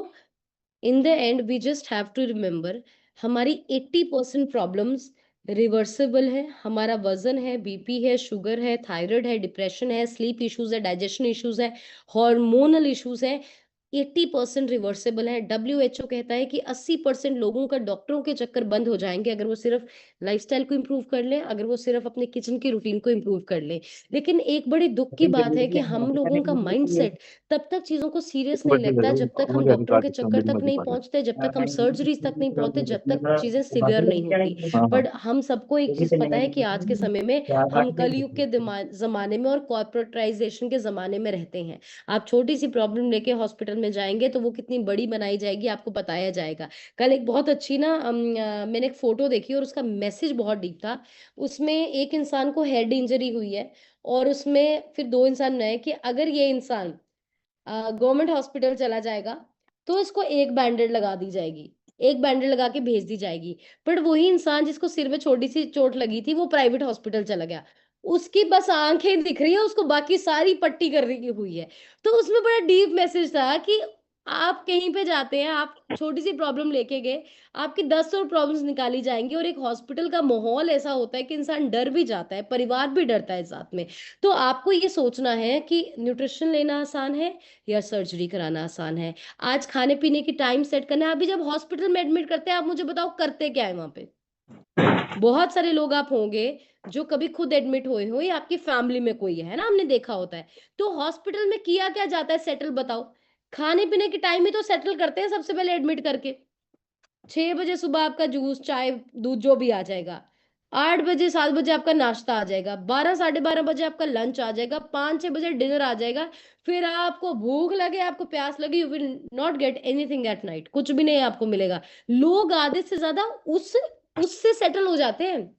in the end we just have to remember, हमारी 80% प्रॉब्लम्स रिवर्सिबल है। हमारा वजन है, बीपी है, शुगर है, थायराइड है, डिप्रेशन है, स्लीप इश्यूज है, डाइजेशन इश्यूज है, हार्मोनल इश्यूज है, 80% रिवर्सिबल है। डब्ल्यूएचओ कहता है कि 80% लोगों का डॉक्टरों के चक्कर बंद हो जाएंगे अगर वो सिर्फ लाइफस्टाइल को इम्प्रूव कर लें, अगर वो सिर्फ अपने किचन की रूटीन को इम्प्रूव कर लें। लेकिन एक बड़ी दुख की बात है कि हम लोगों का माइंडसेट तब तक चीजों को सीरियस नहीं लगता जब तक हम डॉक्टरों के चक्कर तक नहीं पहुंचते, जब तक हम सर्जरीज तक नहीं पहुंचते, जब तक चीजें सिवियर नहीं होती। हाँ हाँ। बट हम सबको एक चीज पता है कि आज के समय में हम कलयुग के जमाने में और कॉर्पोरेटाइजेशन के जमाने में रहते हैं। आप छोटी सी प्रॉब्लम लेके हॉस्पिटल में जाएंगे तो वो कितनी बड़ी बनाई जाएगी, आपको बताया जाएगा। कल एक बहुत अच्छी ना मैंने एक फोटो देखी और उसका मैसेज बहुत डीप था। उसमें एक इंसान को हेड इंजरी हुई है और उसमें फिर दो इंसान नए कि अगर ये इंसान गवर्नमेंट हॉस्पिटल चला जाएगा तो इसको एक बैंडेड लगा दी जाएगी, एक बैंडेड लगा के भेज दी जाएगी। बट वही इंसान जिसको सिर में छोटी सी चोट लगी थी वो प्राइवेट हॉस्पिटल चला गया, उसकी बस आंखें दिख रही है, उसको बाकी सारी पट्टी कर रही हुई है। तो उसमें बड़ा डीप मैसेज था कि आप कहीं पे जाते हैं, आप छोटी सी प्रॉब्लम लेके गए, आपकी 10 और प्रॉब्लम्स निकाली जाएंगी। और एक हॉस्पिटल का माहौल ऐसा होता है कि इंसान डर भी जाता है, परिवार भी डरता है साथ में। तो आपको ये सोचना है कि न्यूट्रिशन लेना आसान है या सर्जरी कराना आसान है। आज खाने पीने की टाइम सेट करना है। अभी जब हॉस्पिटल में एडमिट करते हैं, आप मुझे बताओ करते क्या है वहां पे? बहुत सारे लोग आप होंगे जो कभी खुद एडमिट हुए हो या आपकी फैमिली में कोई है ना, हमने देखा होता है। तो हॉस्पिटल में किया क्या जाता है सेटल, बताओ? खाने पीने के टाइम ही तो सेटल करते हैं सबसे पहले एडमिट करके। 6 बजे सुबह आपका जूस चाय दूध जो भी आ जाएगा, 8 बजे 7 बजे आपका नाश्ता आ जाएगा, 12 साढ़े 12 बजे आपका लंच आ जाएगा, 5 6 बजे डिनर आ जाएगा। फिर आपको भूख लगे, आपको प्यास लगे, you will not get anything at night, कुछ भी नहीं आपको मिलेगा। लोग आधे से ज्यादा उस उससे सेटल हो जाते हैं।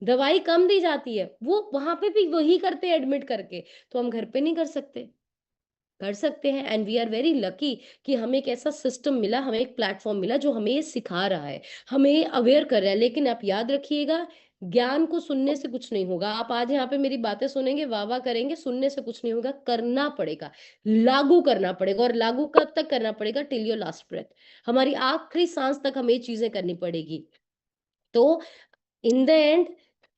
दवाई कम दी जाती है, वो वहां पे भी वही करते हैं एडमिट करके। तो हम घर पे नहीं कर सकते? कर सकते हैं। And we are very lucky कि हमें एक ऐसा सिस्टम मिला, हमें एक प्लेटफॉर्म मिला जो हमें ये सिखा रहा है, हमें अवेयर कर रहा है। लेकिन आप याद रखिएगा, ज्ञान को सुनने से कुछ नहीं होगा। आप आज यहाँ पे मेरी बातें सुनेंगे, वाह वाह करेंगे, सुनने से कुछ नहीं होगा, करना पड़ेगा, लागू करना पड़ेगा। और लागू कब तक करना पड़ेगा? टिल योर लास्ट ब्रेथ, हमारी आखिरी सांस तक हमें ये चीजें करनी पड़ेगी। तो इन the and,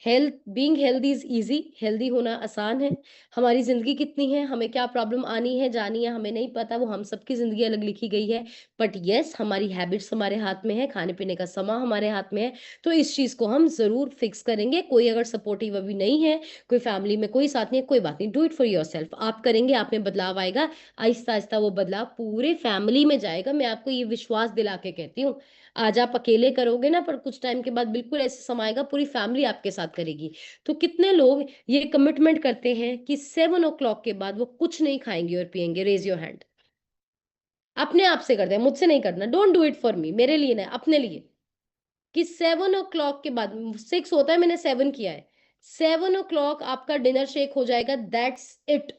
health, being healthy is easy, healthy होना आसान है। हमारी जिंदगी कितनी है, हमें क्या प्रॉब्लम आनी है जानी है, हमें नहीं पता, वो हम सबकी जिंदगी अलग लिखी गई है। बट यस, हमारी हैबिट्स हमारे हाथ में है, खाने पीने का समय हमारे हाथ में है। तो इस चीज को हम जरूर फिक्स करेंगे। कोई अगर सपोर्टिव अभी नहीं है, कोई फैमिली में कोई साथ नहीं है, कोई बात नहीं, do it for your self. आप करेंगे, आप में बदलाव आएगा। आहिस्ता आहिस्ता वो बदलाव पूरे फैमिली में जाएगा, मैं आपको ये विश्वास दिला के कहती हूँ। आज आप अकेले करोगे ना, पर कुछ टाइम के बाद बिल्कुल ऐसे समय आएगा पूरी फैमिली आपके साथ करेगी। तो कितने लोग ये कमिटमेंट करते हैं कि 7 o'clock के बाद वो कुछ नहीं खाएंगे और पिएंगे? Raise your hand. अपने आप से कर दे, मुझसे नहीं करना, don't do it for me, मेरे लिए ना, अपने लिए। कि 7 o'clock के बाद, 6 होता है, मैंने 7 किया है, 7 o'clock आपका डिनर शेक हो जाएगा, दैट्स इट।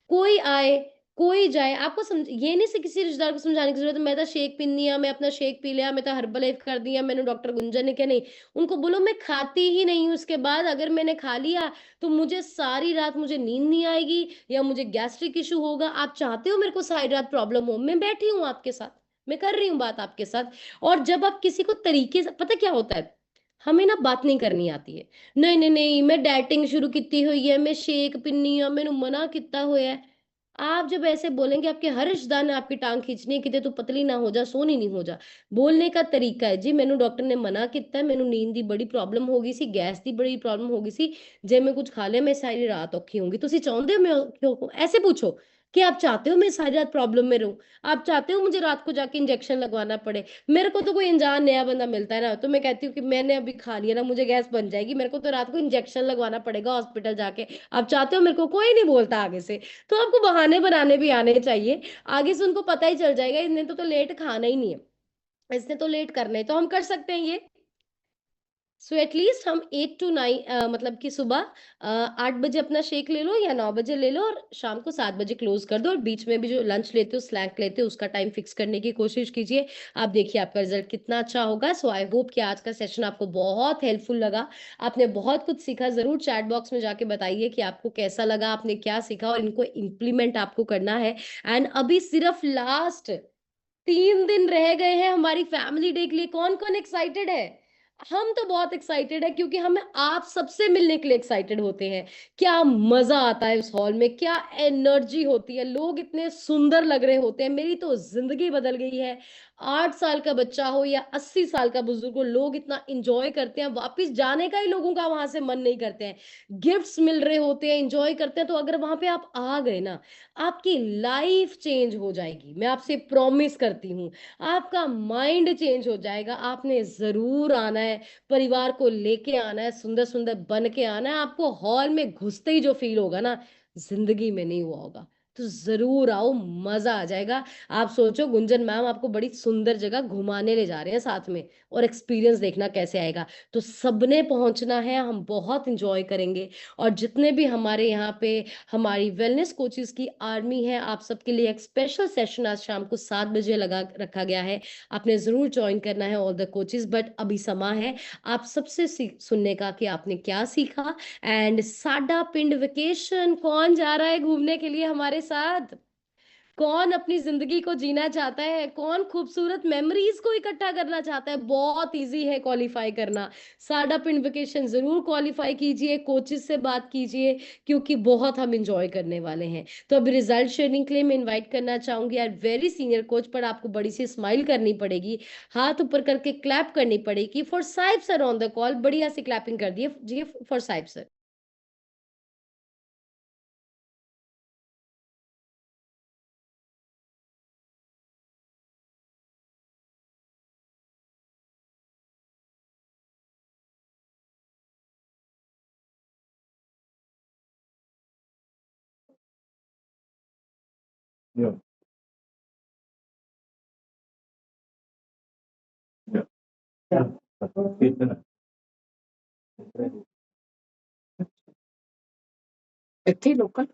कोई आए, कोई जाए, आपको ये नहीं से किसी रिश्तेदार को समझाने की जरूरत है, मैं तो शेक पीनी है, मैं अपना शेक पी लिया, मैं तो हर्बलाइफ कर दिया, मैंने डॉक्टर गुंजन ने क्या, नहीं। उनको बोलो मैं खाती ही नहीं हूँ, उसके बाद अगर मैंने खा लिया तो मुझे सारी रात मुझे नींद नहीं आएगी या मुझे गैस्ट्रिक इशू होगा। आप चाहते हो मेरे को सारी रात प्रॉब्लम हो? मैं बैठी हूँ आपके साथ, मैं कर रही हूँ बात आपके साथ। और जब आप किसी को तरीके से, पता क्या होता है, हमें ना बात नहीं करनी आती है। नहीं नहीं नहीं, मैं डाइटिंग शुरू की हुई है, मैं शेक पीनी है, मैंने मना किया हुआ है। आप जब ऐसे बोलेंगे, आपके हर रिश्तेदार ने आपकी टाँग खींचनी है, किते तू पतली ना हो जा, सोहनी नहीं हो जा। बोलने का तरीका है, जी मैनू डॉक्टर ने मना किता है, मैनू नींद दी बड़ी प्रॉब्लम हो गई सी, गैस दी बड़ी प्रॉब्लम हो गई सी, जे मैं कुछ खा लिया मैं सारी रात औखी होऊँगी। तुसी चाहुंदे हो मैं औखी होऊँ? ऐसे पूछो कि आप चाहते हो मैं सारी रात प्रॉब्लम में रहूँ? आप चाहते हो मुझे रात को जाके इंजेक्शन लगवाना पड़े? मेरे को तो कोई अनजान नया बंदा मिलता है ना, तो मैं कहती हूँ कि मैंने अभी खा लिया ना, मुझे गैस बन जाएगी, मेरे को तो रात को इंजेक्शन लगवाना पड़ेगा हॉस्पिटल जाके। आप चाहते हो मेरे को? कोई नहीं बोलता आगे से। तो आपको बहाने बनाने भी आने चाहिए। आगे से उनको पता ही चल जाएगा, इन्हें तो लेट खाना ही नहीं है, इसने तो लेट करना है, तो हम कर सकते हैं ये। सो एटलीस्ट हम 8 टू 9 मतलब कि सुबह 8 बजे अपना शेक ले लो या 9 बजे ले लो और शाम को 7 बजे क्लोज़ कर दो और बीच में भी जो लंच लेते हो, स्नैक लेते हो, उसका टाइम फिक्स करने की कोशिश कीजिए। आप देखिए आपका रिज़ल्ट कितना अच्छा होगा। सो आई होप कि आज का सेशन आपको बहुत हेल्पफुल लगा। आपने बहुत कुछ सीखा, ज़रूर चैट बॉक्स में जाके बताइए कि आपको कैसा लगा, आपने क्या सीखा और इनको इम्प्लीमेंट आपको करना है। एंड अभी सिर्फ लास्ट 3 दिन रह गए हैं हमारी फैमिली डे के लिए। कौन-कौन एक्साइटेड है? हम तो बहुत एक्साइटेड है क्योंकि हमें आप सबसे मिलने के लिए एक्साइटेड होते हैं। क्या मज़ा आता है उस हॉल में, क्या एनर्जी होती है, लोग इतने सुंदर लग रहे होते हैं। मेरी तो ज़िंदगी बदल गई है। 8 साल का बच्चा हो या 80 साल का बुजुर्ग हो, लोग इतना एन्जॉय करते हैं, वापस जाने का ही लोगों का वहाँ से मन नहीं करते हैं। गिफ्ट्स मिल रहे होते हैं, एन्जॉय करते हैं, तो अगर वहाँ पे आप आ गए ना, आपकी लाइफ चेंज हो जाएगी। मैं आपसे प्रॉमिस करती हूँ। आपका माइंड चेंज हो जाएगा। आपने ज़रूर आना है, परिवार को लेके आना है, सुंदर-सुंदर बन के आना है। आपको हॉल में घुसते ही जो फ़ील होगा ना, ज़िंदगी में नहीं हुआ होगा। तो ज़रूर आओ, मज़ा आ जाएगा। आप सोचो गुंजन मैम आपको बड़ी सुंदर जगह घुमाने ले जा रहे हैं साथ में और एक्सपीरियंस देखना कैसे आएगा। तो सबने पहुँचना है, हम बहुत एन्जॉय करेंगे और जितने भी हमारे यहाँ पे हमारी वेलनेस कोचेस की आर्मी है, आप सबके लिए एक स्पेशल सेशन आज शाम को 7 बजे लगा रखा गया है। आपने ज़रूर जॉइन करना है ऑल द कोचेस, बट अभी समा है आप सबसे सुनने का कि आपने क्या सीखा। एंड साडा पिंड वेकेशन, कौन जा रहा है घूमने के लिए हमारे साथ? कौन अपनी ज़िंदगी को जीना चाहता है? कौन खूबसूरत मेमोरीज़ को इकट्ठा करना चाहता है? बहुत ईज़ी है क्वालीफ़ाई करना। साडा पिंड वेकेशन ज़रूर क्वालीफ़ाई कीजिए, कोचेज़ से बात कीजिए क्योंकि बहुत हम एन्जॉय करने वाले हैं। तो अभी रिज़ल्ट शेयरिंग के लिए मैं इनवाइट करना चाहूँगी यार वेरी सीनियर कोच, पर आपको बड़ी-सी स्माइल करनी पड़ेगी, हाथ ऊपर करके क्लैप करनी पड़ेगी for Sahib sir on the call. बढ़िया सी क्लैपिंग कर दिए जी for Sahib sir. Yeah, yeah. Yeah. ਇੱਥੇ ਹੀ ਲੋਕਲ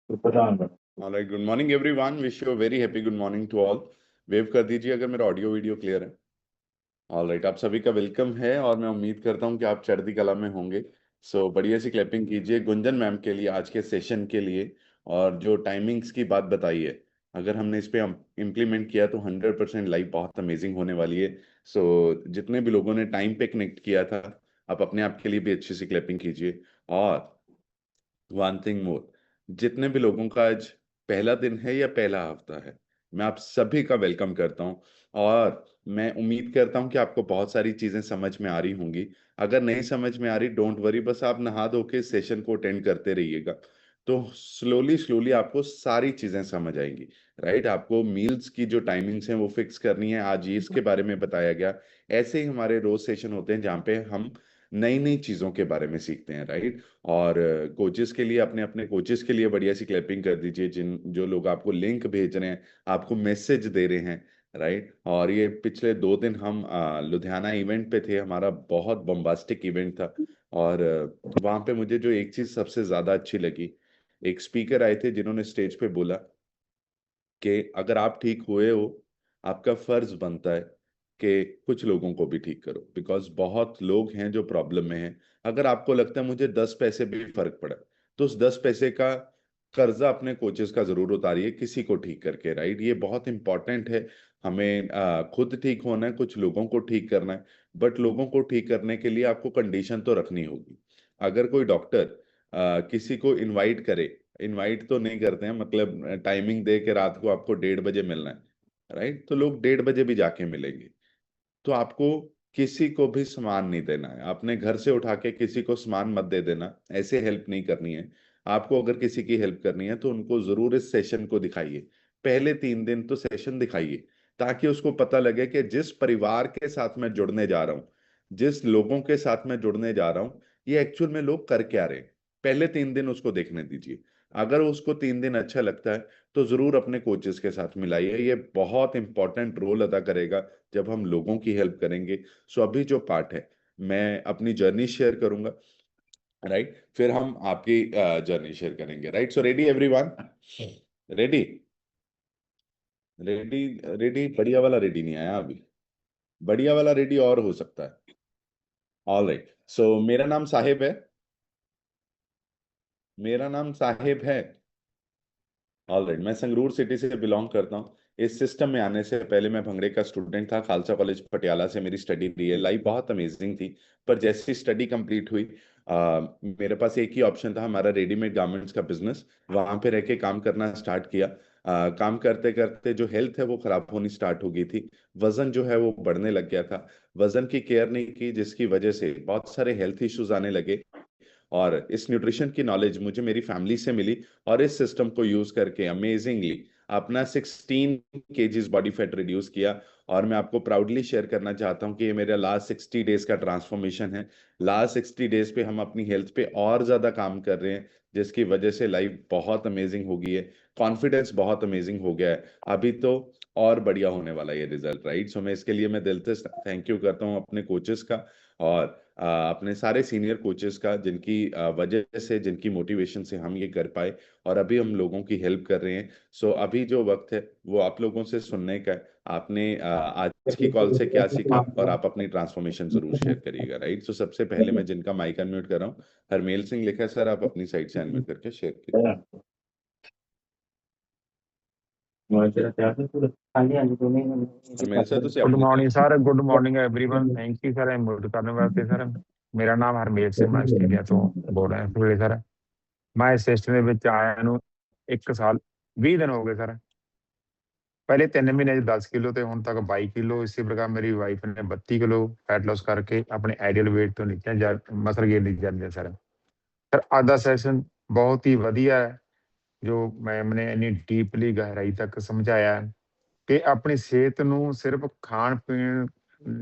प्रधान बना। All right, good morning everyone. Wish you a very happy good morning to all. Wave कर दीजिए अगर मेरा ऑडियो वीडियो क्लियर है। ऑल राइट, आप सभी का वेलकम है और मैं उम्मीद करता हूं कि आप चढ़ती कला में होंगे। सो बढ़िया सी क्लैपिंग कीजिए गुंजन मैम के लिए, आज के सेशन के लिए। और जो टाइमिंग्स की बात बताई है, अगर हमने इस पे इम्प्लीमेंट किया तो 100% लाइफ बहुत अमेजिंग होने वाली है। सो जितने भी लोगों ने टाइम पे कनेक्ट किया था, आप अपने आप के लिए भी अच्छी सी क्लैपिंग कीजिए। और वन थिंग मोर, जितने भी लोगों का आज पहला दिन है या पहला हफ्ता है, मैं आप सभी का वेलकम करता हूं। और मैं उम्मीद करता हूं कि आपको बहुत सारी चीजें समझ में आ रही होंगी। अगर नहीं समझ में आ रही, डोंट वरी, बस आप नहा धो के सेशन को अटेंड करते रहिएगा, तो स्लोली स्लोली आपको सारी चीजें समझ आएंगी। राइट, आपको मील्स की जो टाइमिंग्स हैं वो फिक्स करनी है। आज ये इसके बारे में बताया गया। ऐसे ही हमारे रोज सेशन होते हैं जहाँ पे हम नई नई चीजों के बारे में सीखते हैं। राइट, और कोचेस के लिए, अपने अपने कोचेस के लिए बढ़िया सी क्लैपिंग कर दीजिए, जिन जो लोग आपको लिंक भेज रहे हैं, आपको मैसेज दे रहे हैं। राइट, और ये पिछले 2 दिन हम लुधियाना इवेंट पे थे, हमारा बहुत बम्बास्टिक इवेंट था। और वहां पे मुझे जो एक चीज सबसे ज्यादा अच्छी लगी, एक स्पीकर आए थे जिन्होंने स्टेज पे बोला कि अगर आप ठीक हुए हो, आपका फर्ज बनता है कि कुछ लोगों को भी ठीक करो, बिकॉज बहुत लोग हैं जो प्रॉब्लम में हैं। अगर आपको लगता है मुझे 10 पैसे भी फर्क पड़ा, तो उस 10 पैसे का कर्जा अपने कोचेस का जरूर उतारिए, किसी को ठीक करके। राइट, ये बहुत इंपॉर्टेंट है। हमें खुद ठीक होना है, कुछ लोगों को ठीक करना है, बट लोगों को ठीक करने के लिए आपको कंडीशन तो रखनी होगी। अगर कोई डॉक्टर किसी को इनवाइट करे, इनवाइट तो नहीं करते हैं, मतलब टाइमिंग दे के रात को आपको 1:30 बजे मिलना है, राइट, तो लोग 1:30 बजे भी जाके मिलेंगे। तो आपको किसी को भी सामान नहीं देना है, अपने घर से उठा के किसी को सामान मत दे देना, ऐसे हेल्प नहीं करनी है। आपको अगर किसी की हेल्प करनी है तो उनको जरूर इस सेशन को दिखाइए, पहले 3 दिन तो सेशन दिखाइए, ताकि उसको पता लगे कि जिस परिवार के साथ मैं जुड़ने जा रहा हूँ, जिस लोगों के साथ मैं जुड़ने जा रहा हूँ, ये एक्चुअल में लोग कर क्या रहे हैं। पहले 3 दिन उसको देखने दीजिए। अगर उसको 3 दिन अच्छा लगता है तो जरूर अपने कोचेस के साथ मिलाइए, ये बहुत इंपॉर्टेंट रोल अदा करेगा जब हम लोगों की हेल्प करेंगे। सो अभी जो पार्ट है, मैं अपनी जर्नी शेयर करूंगा, राइट, फिर हम आपकी जर्नी शेयर करेंगे, right. So ready everyone, ready, ready, ready, बढ़िया वाला रेडी नहीं आया अभी, बढ़िया वाला रेडी और हो सकता है। ऑल राइट, सो मेरा नाम साहिब है, मेरा नाम साहिब है। ऑलराइट, मैं संगरूर सिटी से बिलोंग करता हूँ। इस सिस्टम में आने से पहले मैं भंगड़े का स्टूडेंट था, खालसा कॉलेज पटियाला से मेरी स्टडी रही है। लाइफ बहुत अमेजिंग थी, पर जैसी स्टडी कंप्लीट हुई मेरे पास एक ही ऑप्शन था, हमारा रेडीमेड गारमेंट्स का बिजनेस। वहां पे रह के काम करना स्टार्ट किया। काम करते करते जो हेल्थ है वो खराब होनी स्टार्ट हो गई थी, वजन जो है वो बढ़ने लग गया था। वजन की केयर नहीं की, जिसकी वजह से बहुत सारे हेल्थ इश्यूज आने लगे। और इस न्यूट्रिशन की नॉलेज मुझे मेरी फैमिली से मिली, और इस सिस्टम को यूज करके अमेजिंगली अपना 16 केजीज बॉडी फैट रिड्यूस किया। और मैं आपको प्राउडली शेयर करना चाहता हूं कि ये मेरा लास्ट 60 डेज का ट्रांसफॉर्मेशन है। लास्ट 60 डेज पे हम अपनी हेल्थ पे और ज्यादा काम कर रहे हैं, जिसकी वजह से लाइफ बहुत अमेजिंग हो गई है, कॉन्फिडेंस बहुत अमेजिंग हो गया है। अभी तो और बढ़िया होने वाला है ये रिजल्ट, राइट। सो मैं इसके लिए मैं दिल से थैंक यू करता हूँ अपने कोचेस का, और अपने सारे सीनियर कोचेस का, जिनकी वजह से, जिनकी मोटिवेशन से हम ये कर पाए और अभी हम लोगों की हेल्प कर रहे हैं। सो अभी जो वक्त है वो आप लोगों से सुनने का है, आपने आज की कॉल से क्या सीखा, और आप अपनी ट्रांसफॉर्मेशन जरूर शेयर करिएगा, राइट। सो सबसे पहले मैं जिनका माइक अनम्यूट कर रहा हूँ, हरमेल सिंह लिखा है, सर आप अपनी साइड से अनम्यूट करके शेयर कीजिए। हरमेल सर ਤੁਸੀਂ गुड ਆਪਣੀ morning sir, good morning everyone. Thank you sir invite करने वास्ते सर। मेरा नाम हरमेल सिंह, मैं ਆਸਟ੍ਰੇਲੀਆ ਤੋਂ बोल रहा हूँ सर। मैं इस सिस्टम ਦੇ ਵਿੱਚ ਆਇਆ ਨੂੰ 1 ਸਾਲ 20 ਦਿਨ ਹੋ ਗਏ ਸਰ। ਪਹਿਲੇ 3 ਮਹੀਨੇ 'ਚ 10 ਕਿਲੋ ਤੇ ਹੁਣ ਤੱਕ 22 ਕਿਲੋ। ਇਸੇ ਪ੍ਰਕਾਰ ਮੇਰੀ ਵਾਈਫ ਨੇ 32 ਕਿਲੋ ਫੈਟ ਲਾਸ ਕਰਕੇ ਆਪਣੇ ਆਈਡੀਅਲ weight ਤੋਂ ਨੀਚੇ ਮਸਲ ਗੇਨ ਨਹੀਂ ਜਾਂਦੇ ਸਰ। ਸਰ ਅੱਜ ਦਾ ਸੈਸ਼ਨ ਬਹੁਤ ਹੀ ਵਧੀਆ ਹੈ, ਜੋ ਮੈਮ ਨੇ ਇੰਨੀ ਡੀਪਲੀ ਗਹਿਰਾਈ ਤੱਕ ਸਮਝਾਇਆ ਹੈ ਕਿ ਆਪਣੀ ਸਿਹਤ ਨੂੰ ਸਿਰਫ ਖਾਣ ਪੀਣ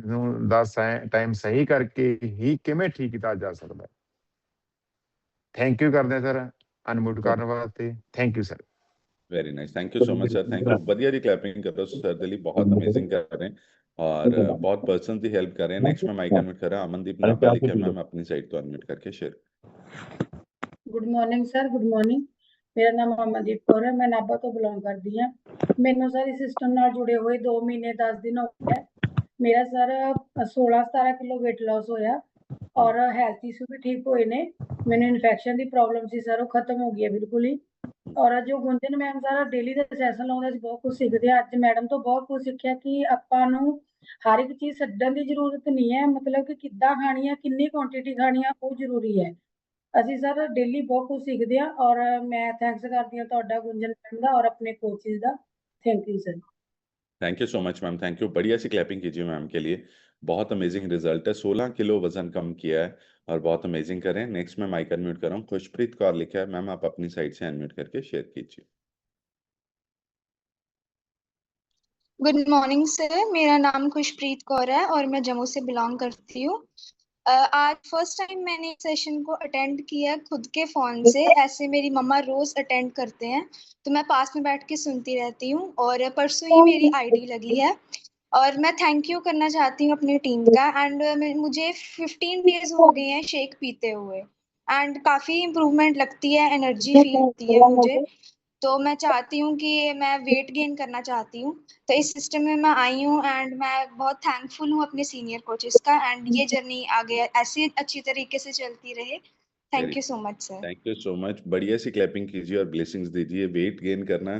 ਨੂੰ ਦਾ ਟਾਈਮ ਸਹੀ ਕਰਕੇ ਹੀ ਕਿਵੇਂ ਠੀਕ ਕੀਤਾ ਜਾ ਸਕਦਾ ਹੈ। ਥੈਂਕ ਯੂ ਕਰਦੇ ਸਰ ਅਨਮਿਊਟ ਕਰਨ ਵਾਸਤੇ। Thank you sir. Very nice, thank you so much sir, thank you. बढ़िया जी, क्लैपिंग कर रहे हो सर दिलीप, बहुत अमेजिंग कर रहे हैं और बहुत पर्सन की हेल्प कर रहे हैं। नेक्स्ट में माइक अनम्यूट कर रहा है अमनदीप नाभा लिखे, मैम अपनी साइड तो अनम्यूट करके share. Good morning sir, good morning. मेरा नाम अमनदीप कौर है, मैं नाभा तो बिलोंग करती हाँ। मैनू सर इस सिस्टम नाल जुड़े हुए 2 महीने 10 दिन हो गए। मेरा सर 16-17 किलो वेट लॉस होया और हैल्थ इशू भी ठीक हुए ने। मैंने इन्फेक्शन की प्रॉब्लम सी सर, वो खत्म हो गई है बिल्कुल ही। और जो गुंजन मैम सारा डेली का सैशन लाउंदे सी, बहुत कुछ सीखते हैं। अज मैडम तो बहुत कुछ सीखा कि आपां नूं हर एक चीज़ छड्डण की जरूरत नहीं है, मतलब कि किद्दां खानी है, कितनी क्वांटिटी खानी है, वो जरूरी है। ਅਸੀਂ ਸਰ ਡੇਲੀ ਬਹੁਤ ਕੁਝ ਸਿੱਖਦੇ ਹਾਂ ਔਰ ਮੈਂ ਥੈਂਕਸ ਕਰਦੀ ਹਾਂ ਤੁਹਾਡਾ ਗੁੰਜਨ ਮੈਮ ਦਾ ਔਰ ਆਪਣੇ coaches the. Thank you sir. Thank you so much ma'am, thank you. बढ़िया सी क्लैपिंग कीजिए मैम के लिए, बहुत अमेजिंग रिजल्ट है। 16 किलो वजन कम किया है और बहुत अमेजिंग करें। नेक्स्ट में माइक अनम्यूट कर रहा हूँ, खुशप्रीत कौर लिखा है, मैम आप अपनी साइड से अनम्यूट करके शेयर कीजिए। गुड मॉर्निंग सर, मेरा नाम खुशप्रीत कौर है और मैं जम्मू से बिलोंग करती हूँ। आज फर्स्ट टाइम मैंने इस सेशन को अटेंड किया खुद के फ़ोन से। ऐसे मेरी मम्मा रोज़ अटेंड करते हैं तो मैं पास में बैठ के सुनती रहती हूँ, और परसों ही मेरी आईडी लगी है। और मैं थैंक यू करना चाहती हूँ अपनी टीम का। एंड मुझे 15 डेज हो गए हैं शेक पीते हुए, एंड काफ़ी इम्प्रूवमेंट लगती है, एनर्जी फील होती है मुझे। तो मैं चाहती हूँ कि मैं वेट गेन करना चाहती हूँ, तो इस सिस्टम में मैं आई हूँ एंड मैं बहुत थैंकफुल हूँ अपने सीनियर कोचेस का। एंड ये जर्नी आगे ऐसे अच्छी तरीके से चलती रहे। Thank you so much sir. Thank you so much. बढ़िया सी क्लैपिंग कीजिए और ब्लेसिंग्स दीजिए। वेट गेन करना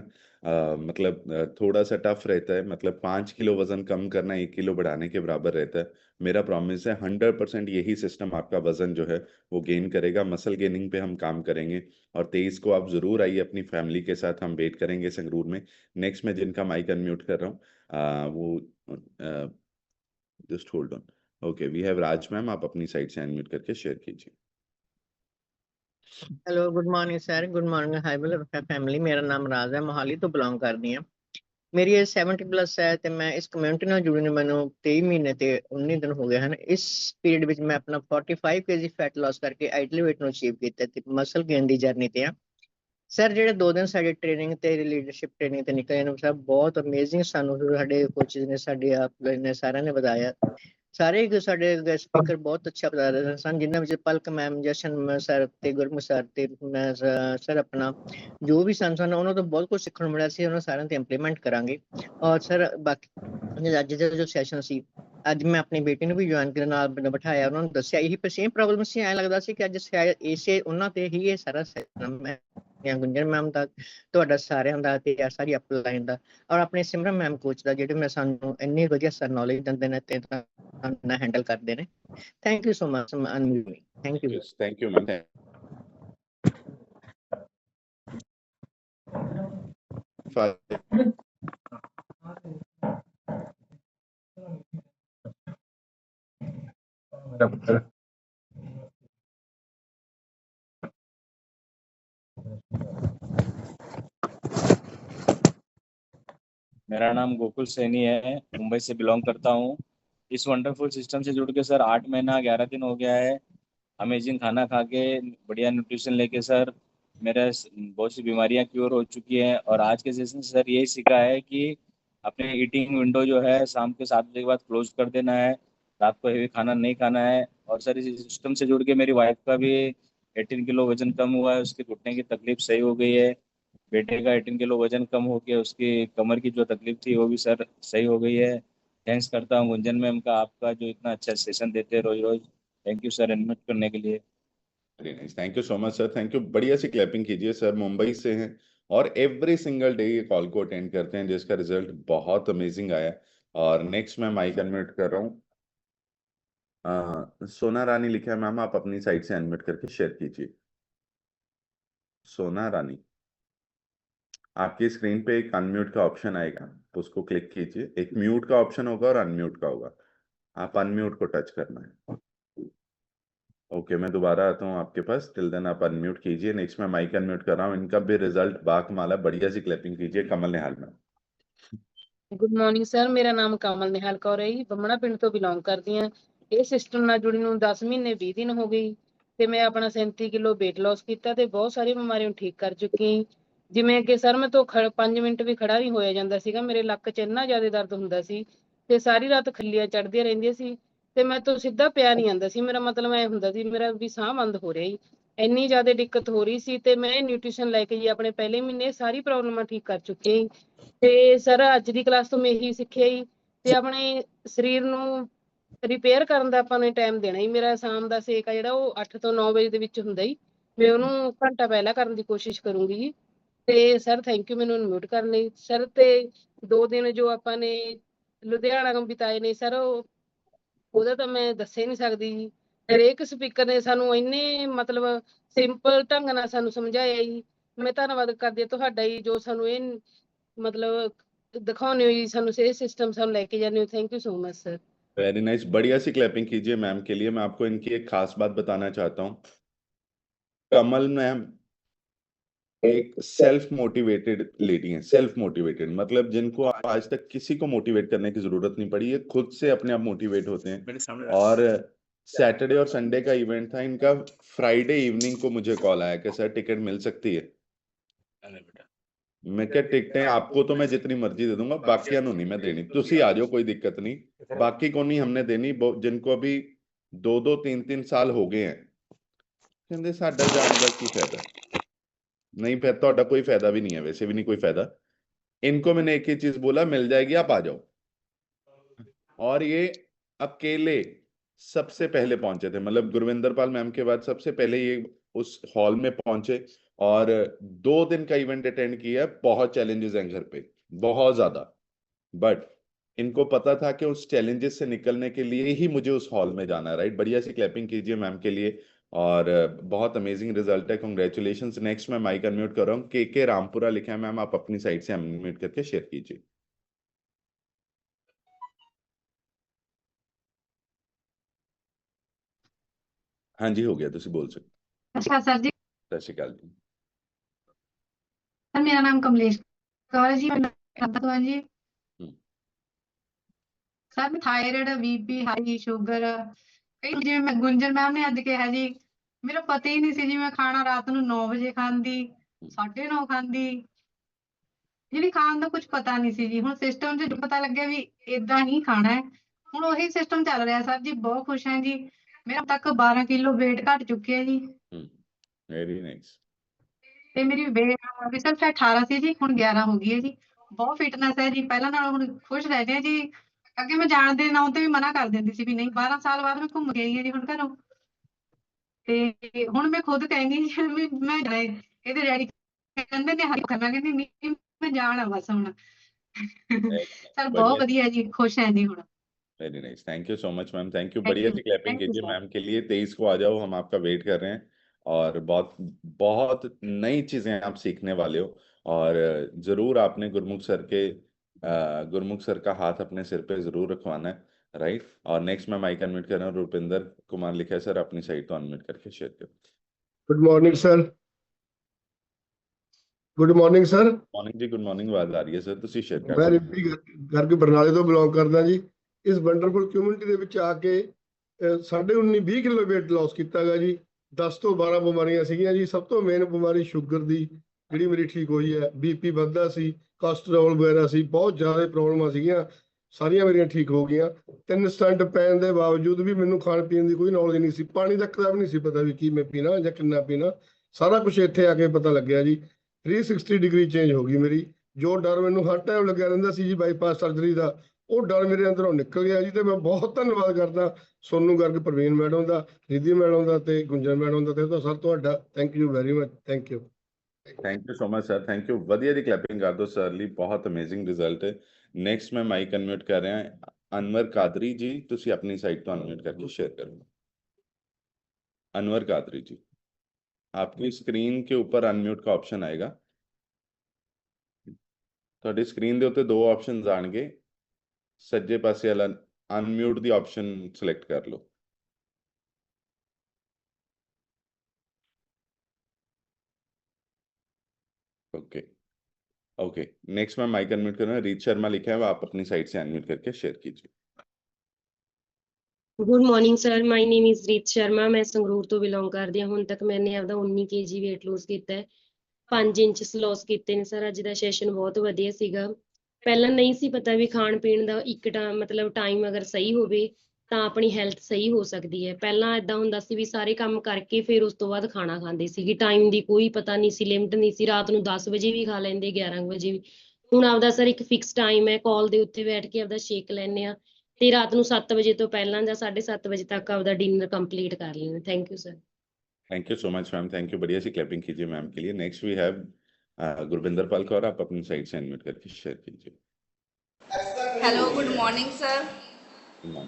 थोड़ा सा टफ रहता है, मतलब 5 किलो वजन कम करना 1 किलो बढ़ाने के बराबर रहता है। मेरा प्रॉमिस है 100% यही सिस्टम आपका वजन जो है वो गेन करेगा। मसल गेनिंग पे हम काम करेंगे और 23 को आप जरूर आइए अपनी फैमिली के साथ, हम वेट करेंगे संगरूर में। नेक्स्ट में जिनका माइक अनम्यूट कर रहा हूँ वो just hold on. Okay, we have Raj ma'am, आप अपनी साइड से अनम्यूट करके शेयर कीजिए। Hello good morning sir, good morning हाईवेल फैमिली। मेरा नाम राज है, मोहाली तो ਬਿਲੋਂਗ ਕਰਦੀ ਹਾਂ। ਮੇਰੀ ਏਜ 70 ਪਲੱਸ ਹੈ ਤੇ ਮੈਂ ਇਸ ਕਮਿਊਨਿਟੀ ਨਾਲ ਜੁੜੀ ਨੂੰ ਮੈਨੂੰ 23 ਮਹੀਨੇ ਤੇ 19 ਦਿਨ ਹੋ ਗਏ ਹਨ। ਇਸ ਪੀਰੀਅਡ ਵਿੱਚ ਮੈਂ ਆਪਣਾ 45 kg ਫੈਟ ਲਾਸ ਕਰਕੇ ਆਈਡਲ weight ਨੂੰ ਅਚੀਵ ਕੀਤਾ ਤੇ ਮਸਲ ਗੇਨ ਦੀ ਜਰਨੀ ਤੇ ਆ। ਸਰ ਜਿਹੜੇ 2 ਦਿਨ ਸਾਡੇ ਟ੍ਰੇਨਿੰਗ ਤੇ ਲੀਡਰਸ਼ਿਪ ਟ੍ਰੇਨਿੰਗ ਤੇ ਨਿਕਲੇ ਨੇ ਸਰ, ਬਹੁਤ ਅਮੇਜ਼ਿੰਗ ਸਾਨੂੰ ਸਾਡੇ ਕੋਚਿਸ ਨੇ, ਸਾਡੇ ਆਪ ਨੇ, ਸਾਰਿਆਂ ਨੇ ਵਧਾਇਆ। ਸਾਰੇ ਸਾਡੇ ਸਪੀਕਰ ਬਹੁਤ ਅੱਛਾ ਬਤਾ ਰਹੇ ਸਨ, ਜਿਨ੍ਹਾਂ ਵਿੱਚ ਪਲਕ ਮੈਮ, ਜਸ਼ਨ ਸਰ ਤੇ ਗੁਰਮੁਖ ਸਰ ਤੇ ਮੈਂ ਸਰ ਆਪਣਾ ਜੋ ਵੀ ਸਨ ਉਹਨਾਂ ਤੋਂ ਬਹੁਤ ਕੁਝ ਸਿੱਖਣ ਨੂੰ ਮਿਲਿਆ ਸੀ। ਉਹਨਾਂ ਸਾਰਿਆਂ ਤੇ ਇੰਪਲੀਮੈਂਟ ਕਰਾਂਗੇ। ਔਰ ਸਰ ਬਾਕੀ ਅੱਜ ਦਾ ਜੋ ਸੈਸ਼ਨ ਸੀ, ਅੱਜ ਮੈਂ ਆਪਣੀ ਬੇਟੀ ਨੂੰ ਵੀ ਜੁਆਇਨ ਕਰਨ ਨਾਲ ਬਿਠਾਇਆ, ਉਹਨਾਂ ਨੂੰ ਦੱਸਿਆ ਇਹੀ ਸੇਮ ਪ੍ਰੋਬਲਮ ਸੀ। ਐਂ ਲੱਗਦਾ ਸੀ ਕਿ ਅੱਜ ਸ਼ਾਇਦ ਇਸੇ ਉਹਨਾਂ ਤੇ ਹੀ ਇਹ ਸਾਰਾ ਸੈਸ਼ਨ ਹੈ ਜਾਂ ਗੁੰਜਨ ਮੈਮ ਦਾ, ਤੁਹਾਡਾ ਸਾਰਿਆਂ ਦਾ ਤੇ ਸਾਰੀ ਅਪਲਾਈਨ ਦਾ, ਔਰ ਆਪਣੇ ਸਿਮਰਨ ਮੈਮ ਕੋਚ ਦਾ, ਜਿਹੜੇ ਮੈਂ ਸਾਨੂੰ ਇੰਨੀ ਵਧੀਆ ਸਰ ਨੌਲੇਜ ਦਿੰਦੇ ਨੇ ਤੇ हैंडल करते हैं। Thank you so much. Thank you. Thank you ma'am. मेरा नाम गोकुल सैनी है, मुंबई से बिलोंग करता हूँ। इस वंडरफुल सिस्टम से जुड़ के सर 8 महीना 11 दिन हो गया है। अमेजिंग खाना खा के, बढ़िया न्यूट्रिशन लेके सर मेरा बहुत सी बीमारियां क्योर हो चुकी हैं। और आज के सेशन से सर यही सीखा है कि अपने ईटिंग विंडो जो है शाम के 7 बजे के बाद क्लोज कर देना है, रात को हेवी खाना नहीं खाना है। और सर इस सिस्टम से जुड़ के मेरी वाइफ का भी 18 किलो वजन कम हुआ है, उसके घुटने की तकलीफ सही हो गई है। बेटे का 18 किलो वजन कम हो के उसकी कमर की जो तकलीफ थी वो भी सर सही हो गई है। थैंक्स करता हूँ गुंजन मैम का, आपका जो इतना अच्छा सेशन देते हैं रोज रोज। थैंक यू सर इन्वाइट करने के लिए। Thank you so much sir, thank you. बढ़िया सी क्लैपिंग कीजिए। सर मुंबई से हैं और एवरी सिंगल डे ये कॉल को अटेंड करते हैं, जिसका रिजल्ट बहुत अमेजिंग आया। और नेक्स्ट मैं माइक अनम्यूट कर रहा हूँ। सोना रानी लिखा है मैम, आप अपनी साइड से अनम्यूट करके शेयर कीजिए। सोना रानी, आपकी स्क्रीन पे एक अनम्यूट का ऑप्शन आएगा, उसको क्लिक कीजिए। एक म्यूट का ऑप्शन होगा और अनम्यूट का होगा, आप अनम्यूट को टच करना है। ओके, मैं दोबारा आता हूँ आपके पास, टिल देन आप अनम्यूट कीजिए। नेक्स्ट मैं माइक अनम्यूट कर रहा हूँ। इनका भी रिजल्ट बाकमाला, बढ़िया सी क्लैपिंग कीजिए। कमल निहाल में। ਗੁੱਡ ਮਾਰਨਿੰਗ ਸਰ, ਮੇਰਾ ਨਾਮ ਕਮਲ ਨਿਹਾਲ ਕੌਰ ਹੈ ਜੀ, ਬੰਮਣਾ ਪਿੰਡ ਤੋਂ ਬਿਲੋਂਗ ਕਰਦੀ ਹਾਂ। ਇਹ ਸਿਸਟਮ ਨਾਲ ਜੁੜੀ ਨੂੰ 10 ਮਹੀਨੇ 20 ਦਿਨ ਹੋ ਗਈ ਤੇ ਮੈਂ ਆਪਣਾ 37 ਕਿਲੋ weight loss ਕੀਤਾ ਤੇ ਬਹੁਤ ਸਾਰੀਆਂ ਬਿਮਾਰੀਆਂ ਨੂੰ ਠੀਕ ਕਰ ਚੁੱਕੀ ਹਾਂ। ਜਿਵੇਂ ਕਿ ਸਰ ਮੈਂ ਤੋਂ 5 ਮਿੰਟ ਵੀ ਖੜਾ ਨਹੀਂ ਹੋਇਆ ਜਾਂਦਾ ਸੀਗਾ, ਮੇਰੇ ਲੱਕ 'ਚ ਇੰਨਾ ਜ਼ਿਆਦਾ ਦਰਦ ਹੁੰਦਾ ਸੀ ਤੇ ਸਾਰੀ ਰਾਤ ਖੱਲੀਆਂ ਚੜ੍ਹਦੀਆਂ ਰਹਿੰਦੀਆਂ ਸੀ ਤੇ ਮੈਂ ਤੋਂ ਸਿੱਧਾ ਪਿਆ ਨਹੀਂ ਜਾਂਦਾ ਸੀ। ਮੇਰਾ ਮਤਲਬ ਐ ਹੁੰਦਾ ਸੀ ਮੇਰਾ ਵੀ ਸਾਹ ਬੰਦ ਹੋ ਰਿਹਾ ਜੀ, ਇੰਨੀ ਜ਼ਿਆਦਾ ਦਿੱਕਤ ਹੋ ਰਹੀ ਸੀ ਤੇ ਮੈਂ ਨਿਊਟ੍ਰੀਸ਼ਨ ਲੈ ਕੇ ਜੀ ਆਪਣੇ ਪਹਿਲੇ ਮਹੀਨੇ ਸਾਰੀ ਪ੍ਰੋਬਲਮਾਂ ਠੀਕ ਕਰ ਚੁੱਕੀ ਹਾਂ। ਤੇ ਸਰ ਅੱਜ ਦੀ ਕਲਾਸ ਤੋਂ ਮੈਂ ਇਹੀ ਸਿੱਖਿਆ ਜੀ ਤੇ ਆਪਣੇ ਸਰੀਰ ਨੂੰ ਰਿਪੇਅਰ ਕਰਨ ਦਾ ਆਪਾਂ ਨੇ ਟਾਈਮ ਦੇਣਾ ਹੀ। ਮੇਰਾ ਸ਼ਾਮ ਦਾ ਸੇਕ ਆ ਜਿਹੜਾ ਉਹ 8 ਤੋਂ 9 ਵਜੇ ਦੇ ਵਿੱਚ ਹੁੰਦਾ ਹੀ, ਮੈਂ ਉਹਨੂੰ ਘੰਟਾ ਪਹਿਲਾਂ ਕਰਨ ਦੀ ਕੋਸ਼ਿਸ਼ ਕਰੂੰਗੀ ਜੀ। ਤੇ ਸਰ ਥੈਂਕ ਯੂ ਮੈਨੂੰ ਅਨਮਿਊਟ ਕਰਨ ਲਈ ਸਰ। ਤੇ 2 ਦਿਨ ਜੋ ਆਪਾਂ ਨੇ ਲੁਧਿਆਣਾ ਬਿਤਾਏ ਨੇ ਸਰ, ਉਹਦਾ ਤਾਂ ਮੈਂ ਦੱਸ ਹੀ ਨਹੀਂ ਸਕਦੀ ਜੀ। ਹਰੇਕ ਸਪੀਕਰ ਨੇ ਸਾਨੂੰ ਇੰਨੇ ਮਤਲਬ ਸਿੰਪਲ ਢੰਗ ਨਾਲ ਸਾਨੂੰ ਸਮਝਾਇਆ ਜੀ। ਮੈਂ ਧੰਨਵਾਦ ਕਰਦੀ ਹਾਂ ਤੁਹਾਡਾ ਜੀ, ਜੋ ਸਾਨੂੰ ਇਹ मतलब दिखाने हुई सानू से सिस्टम सानू लेके जाने। Thank you so much sir. Very nice, बढ़िया सी क्लैपिंग कीजिए मैम के लिए। मैं आपको इनकी एक खास बात बताना चाहता हूँ। कमल मैम एक सेल्फ मोटिवेटेड लेडी हैं, सेल्फ मोटिवेटेड मतलब जिनको आज तक किसी को मोटिवेट करने की जरूरत नहीं पड़ी, ये खुद से अपने आप मोटिवेट होते हैं। और सैटरडे और संडे का इवेंट था इनका, फ्राइडे इवनिंग को मुझे कॉल आया कि सर टिकट मिल सकती है। मैं क्या टिकटें आपको तो मैं जितनी मर्जी दे दूंगा, बाकियां नु नहीं मैं देनी, तुसी आ जाओ कोई दिक्कत नहीं, बाकी को नहीं हमने देनी। जिनको अभी 2-2 3-3 साल हो गए हैं कहते साडा जान दा की फायदा नहीं, फिर तो कोई फायदा भी नहीं है, वैसे भी नहीं कोई फायदा। इनको मैंने एक ही चीज बोला, मिल जाएगी आप आ जाओ। और ये अकेले सबसे पहले पहुंचे थे, मतलब गुरविंदर पाल मैम के बाद सबसे पहले ये उस हॉल में पहुंचे और 2 दिन का इवेंट अटेंड किया। बहुत चैलेंजेस हैं घर पे, बहुत ज्यादा, बट इनको पता था कि उस चैलेंजेस से निकलने के लिए ही मुझे उस हॉल में जाना है, राइट। बढ़िया सी क्लैपिंग कीजिए मैम के लिए। और बहुत अमेजिंग रिजल्ट है, कॉन्ग्रेचुलेशंस। नेक्स्ट मैं माइक अनम्यूट कर रहा हूँ, के रामपुरा लिखा है मैम, आप अपनी साइड से अनम्यूट करके शेयर कीजिए। हाँ जी, हो गया, तुसी बोल सकते। अच्छा सर जी, सत श्री अकाल जी। सर मेरा नाम कमलेश कौर है जी, मैं तो जी सर मैं थायराइड बीपी हाई ਸ਼ੂਗਰ ਕਈ ਜਿਵੇਂ ਮੈਂ ਗੁੰਜਨ ਮੈਮ ਨੇ ਅੱਜ ਕਿਹਾ ਜੀ, ਮੇਰਾ ਪਤਾ ਹੀ ਨਹੀਂ ਸੀ ਜੀ। ਮੈਂ ਖਾਣਾ ਰਾਤ ਨੂੰ 9 ਵਜੇ ਖਾਂਦੀ, 9:30 ਖਾਂਦੀ, ਜਿਹੜੀ ਖਾਣ ਦਾ ਕੁਝ ਪਤਾ ਨਹੀਂ ਸੀ ਜੀ। ਹੁਣ ਸਿਸਟਮ 'ਚ ਪਤਾ ਲੱਗਿਆ ਵੀ ਇਦਾਂ ਹੀ ਖਾਣਾ ਹੈ। ਹੁਣ ਉਹੀ ਸਿਸਟਮ ਚੱਲ ਰਿਹਾ ਸਰ ਜੀ, ਬਹੁਤ ਖੁਸ਼ ਹਾਂ ਜੀ। ਮੇਰਾ ਤੱਕ 12 ਕਿਲੋ weight ਘਟ ਚੁੱਕਿਆ ਜੀ ਵੈਰੀ ਨਾਈਸ। ਤੇ ਮੇਰੀ weight ਸਿਰਫ 18 ਸੀ ਜੀ, ਹੁਣ 11 ਹੋ ਗਈ ਹੈ ਜੀ। ਬਹੁਤ ਫਿਟਨੈਸ ਹੈ ਜੀ, ਪਹਿਲਾਂ ਨਾਲੋਂ ਹੁਣ ਖੁਸ਼ ਰਹਿ ਗਏ ਜੀ। ਅੱਗੇ ਮੈਂ ਜਾਣ ਦੇ ਨਾਂ ਤੇ ਵੀ ਮਨਾ ਕਰ ਦਿੰਦੀ ਸੀ ਵੀ ਨਹੀਂ, 12 ਸਾਲ ਬਾਅਦ ਮੈਂ ਘੁੰਮ ਕੇ ਆਈ ਹਾਂ ਜੀ ਹੁਣ ਘਰੋਂ। ਤੇ ਹੁਣ ਮੈਂ ਖੁਦ ਕਹਿੰਦੀ ਵੀ ਮੈਂ ਇਹਦੇ ਡੈਡੀ ਕਹਿੰਦੇ ਨੇ ਹਰੀ ਮੈਂ ਕਹਿੰਦੀ ਨਹੀਂ, ਮੈਂ ਜਾਣਾ ਬਸ ਹੁਣ। ਸਰ बहुत बढ़िया जी, खुश हैं जी। Very nice, thank you so much ma'am, thank you. Thank बढ़िया you, सी क्लैपिंग thank you कीजिए sir। मैम के लिए। 23 को आ जाओ, हम आपका वेट कर रहे हैं और बहुत बहुत नई चीजें आप सीखने वाले हो। और जरूर आपने गुरमुख सर का हाथ अपने सिर पे जरूर रखवाना है, राइट। और नेक्स्ट मैं माइक अनम्यूट कर रहा हूँ, रुपिंदर कुमार लिखा है सर, अपनी साइड तो अनम्यूट करके शेयर करो। Good morning sir. Good morning sir. Morning जी, गुड मॉर्निंग। आवाज आ रही है सर, ਤੁਸੀਂ ਸ਼ੇਅਰ ਕਰ ਮੈਂ ਦਿਓ। ਰਿੰਪੀ ਕਰਕੇ ਬਰਨਾਲੇ ਤੋਂ ਬਿਲੋਂਗ ਕਰਦਾ ਜੀ। ਇਸ ਵੰਡਰਫੁਲ ਕਮਿਊਨਿਟੀ ਦੇ ਵਿੱਚ ਆ ਕੇ 19-20 ਕਿਲੋ weight loss ਕੀਤਾ ਗਾ ਜੀ। 10 ਤੋਂ 12 ਬਿਮਾਰੀਆਂ ਸੀਗੀਆਂ ਜੀ। ਸਭ ਤੋਂ ਮੇਨ ਬਿਮਾਰੀ ਸ਼ੂਗਰ ਦੀ ਜਿਹੜੀ ਮੇਰੀ ਠੀਕ ਹੋਈ ਹੈ। ਬੀਪੀ ਵੱਧਦਾ ਸੀ, ਕੋਲੇਸਟ੍ਰੋਲ ਵਗੈਰਾ ਸੀ, ਬਹੁਤ ਜ਼ਿਆਦਾ ਪ੍ਰੋਬਲਮਾਂ ਸੀਗੀਆਂ, ਸਾਰੀਆਂ ਮੇਰੀਆਂ ਠੀਕ ਹੋ ਗਈਆਂ। 3 ਸਟੰਟ ਪੈਣ ਦੇ ਬਾਵਜੂਦ ਵੀ ਮੈਨੂੰ ਖਾਣ ਪੀਣ ਦੀ ਕੋਈ ਨੌਲੇਜ ਨਹੀਂ ਸੀ। ਪਾਣੀ ਤੱਕ ਦਾ ਵੀ ਨਹੀਂ ਸੀ ਪਤਾ ਵੀ ਕੀ ਮੈਂ ਪੀਣਾ ਜਾਂ ਕਿੰਨਾ ਪੀਣਾ। ਸਾਰਾ ਕੁਝ ਇੱਥੇ ਆ ਕੇ ਪਤਾ ਲੱਗਿਆ ਜੀ। 360 ਡਿਗਰੀ ਚੇਂਜ ਹੋ ਗਈ ਮੇਰੀ। ਜੋ ਡਰ ਮੈਨੂੰ ਹਰ ਟਾਈਮ ਲੱਗਿਆ ਰਹਿੰਦਾ ਸੀ ਜੀ ਬਾਈਪਾਸ ਸਰਜਰੀ ਦਾ, ਉਹ ਡਰ ਮੇਰੇ ਅੰਦਰੋਂ ਨਿਕਲ ਗਿਆ ਜੀ। ਤੇ ਮੈਂ ਬਹੁਤ ਧੰਨਵਾਦ ਕਰਦਾ ਸੋਨੂੰ ਗਰਗ, ਪ੍ਰਵੀਨ ਮੈਡਮ ਦਾ, ਰਿਧੀ ਮੈਡਮ ਦਾ ਤੇ ਗੁੰਜਨ ਮੈਡਮ ਦਾ, ਤੇ ਸਰ ਤੁਹਾਡਾ thank you very much. Thank you. Thank you so much sir, thank you. ਵਧੀਆ ਦੀ ਕਲੈਪਿੰਗ ਕਰ ਦਿਓ ਸਰ ਲਈ, ਬਹੁਤ ਅਮੇਜ਼ਿੰਗ ਰਿਜ਼ਲਟ ਹੈ। ਨੈਕਸਟ ਮੈਂ ਮਾਈਕ ਅਨਮਿਊਟ ਕਰ ਰਿਹਾ अनवर कादरी जी, ਤੁਸੀਂ ਆਪਣੀ ਸਾਈਡ ਤੋਂ ਅਨਮਿਊਟ ਕਰਕੇ ਸ਼ੇयर करो। अनवर कादरी जी, आपकी स्क्रीन के ऊपर अनम्यूट का ऑप्शन आएगा। ਤੁਹਾਡੀ ਸਕਰੀਨ ਦੇ ਉੱਤੇ 2 ਆਪਸ਼ਨਸ ਆਣਗੇ, ਸੱਜੇ ਪਾਸੇ ਵਾਲਾ ਅਨਮਿਊਟ ਦੀ ਆਪਸ਼ਨ ਸਿਲੈਕਟ ਕਰ ਲਓ। ओके ओके, नेक्स्ट मैं माइक अनम्यूट कर रहा हूँ। रीत शर्मा लिखा है, वो आप अपनी साइड से अनम्यूट करके शेयर कीजिए। Good morning sir, my name is ਰੀਤ ਸ਼ਰਮਾ। ਮੈਂ ਸੰਗਰੂਰ ਤੋਂ ਬਿਲੋਂਗ ਕਰਦੀ ਹਾਂ। ਹੁਣ ਤੱਕ ਮੈंने ਆਪਦਾ 19 kg weight lose ਕੀਤਾ ਹੈ, 5 ਇੰਚਸ ਲੋਸ ਕੀਤੇ ਨੇ ਸਰ। ਅੱਜ ਦਾ ਸੈਸ਼ਨ ਬਹੁਤ ਵਧੀਆ ਸੀਗਾ। ਪਹਿਲਾਂ ਨਹੀਂ ਸੀ ਪਤਾ ਵੀ ਖਾਣ ਪੀਣ ਦਾ ਇੱਕ ਮਤਲਬ ਟਾਈਮ ਅਗਰ ਸਹੀ ਹੋਵੇ ਤਾਂ ਆਪਣੀ ਹੈਲਥ ਸਹੀ ਹੋ ਸਕਦੀ ਹੈ। ਪਹਿਲਾਂ ਇਦਾਂ ਹੁੰਦਾ ਸੀ ਵੀ ਸਾਰੇ ਕੰਮ ਕਰਕੇ ਫਿਰ ਉਸ ਤੋਂ ਬਾਅਦ ਖਾਣਾ ਖਾਂਦੇ ਸੀਗੇ। ਟਾਈਮ ਦੀ ਕੋਈ ਪਤਾ ਨਹੀਂ ਸੀ, ਲਿਮਟ ਨਹੀਂ ਸੀ। ਰਾਤ ਨੂੰ 10 ਵਜੇ ਵੀ ਖਾ ਲੈਂਦੇ, 11 ਵਜੇ ਵੀ। ਹੁਣ ਆਪਦਾ ਸਰ ਇੱਕ ਫਿਕਸ ਟਾਈਮ ਹੈ, ਕਾਲ ਦੇ ਉੱਤੇ ਬੈਠ ਕੇ ਆਪਦਾ ਸ਼ੇਕ ਲੈਂਦੇ ਆ ਤੇ ਰਾਤ ਨੂੰ 7 ਵਜੇ ਤੋਂ ਪਹਿਲਾਂ ਜਾਂ 7:30 ਵਜੇ ਤੱਕ ਆਪਦਾ ਡਿਨਰ ਕੰਪਲੀਟ ਕਰ ਲੈਂਦੇ। Thank you sir. Thank you so much ma'am, thank you. बढ़िया सी क्लैपिंग कीजिए मैम के लिए। नेक्स्ट वी हैव गुरविंदर पाल कौर, आप अपनी साइड से अनम्यूट करके शेयर कीजिए। Hello, good morning sir.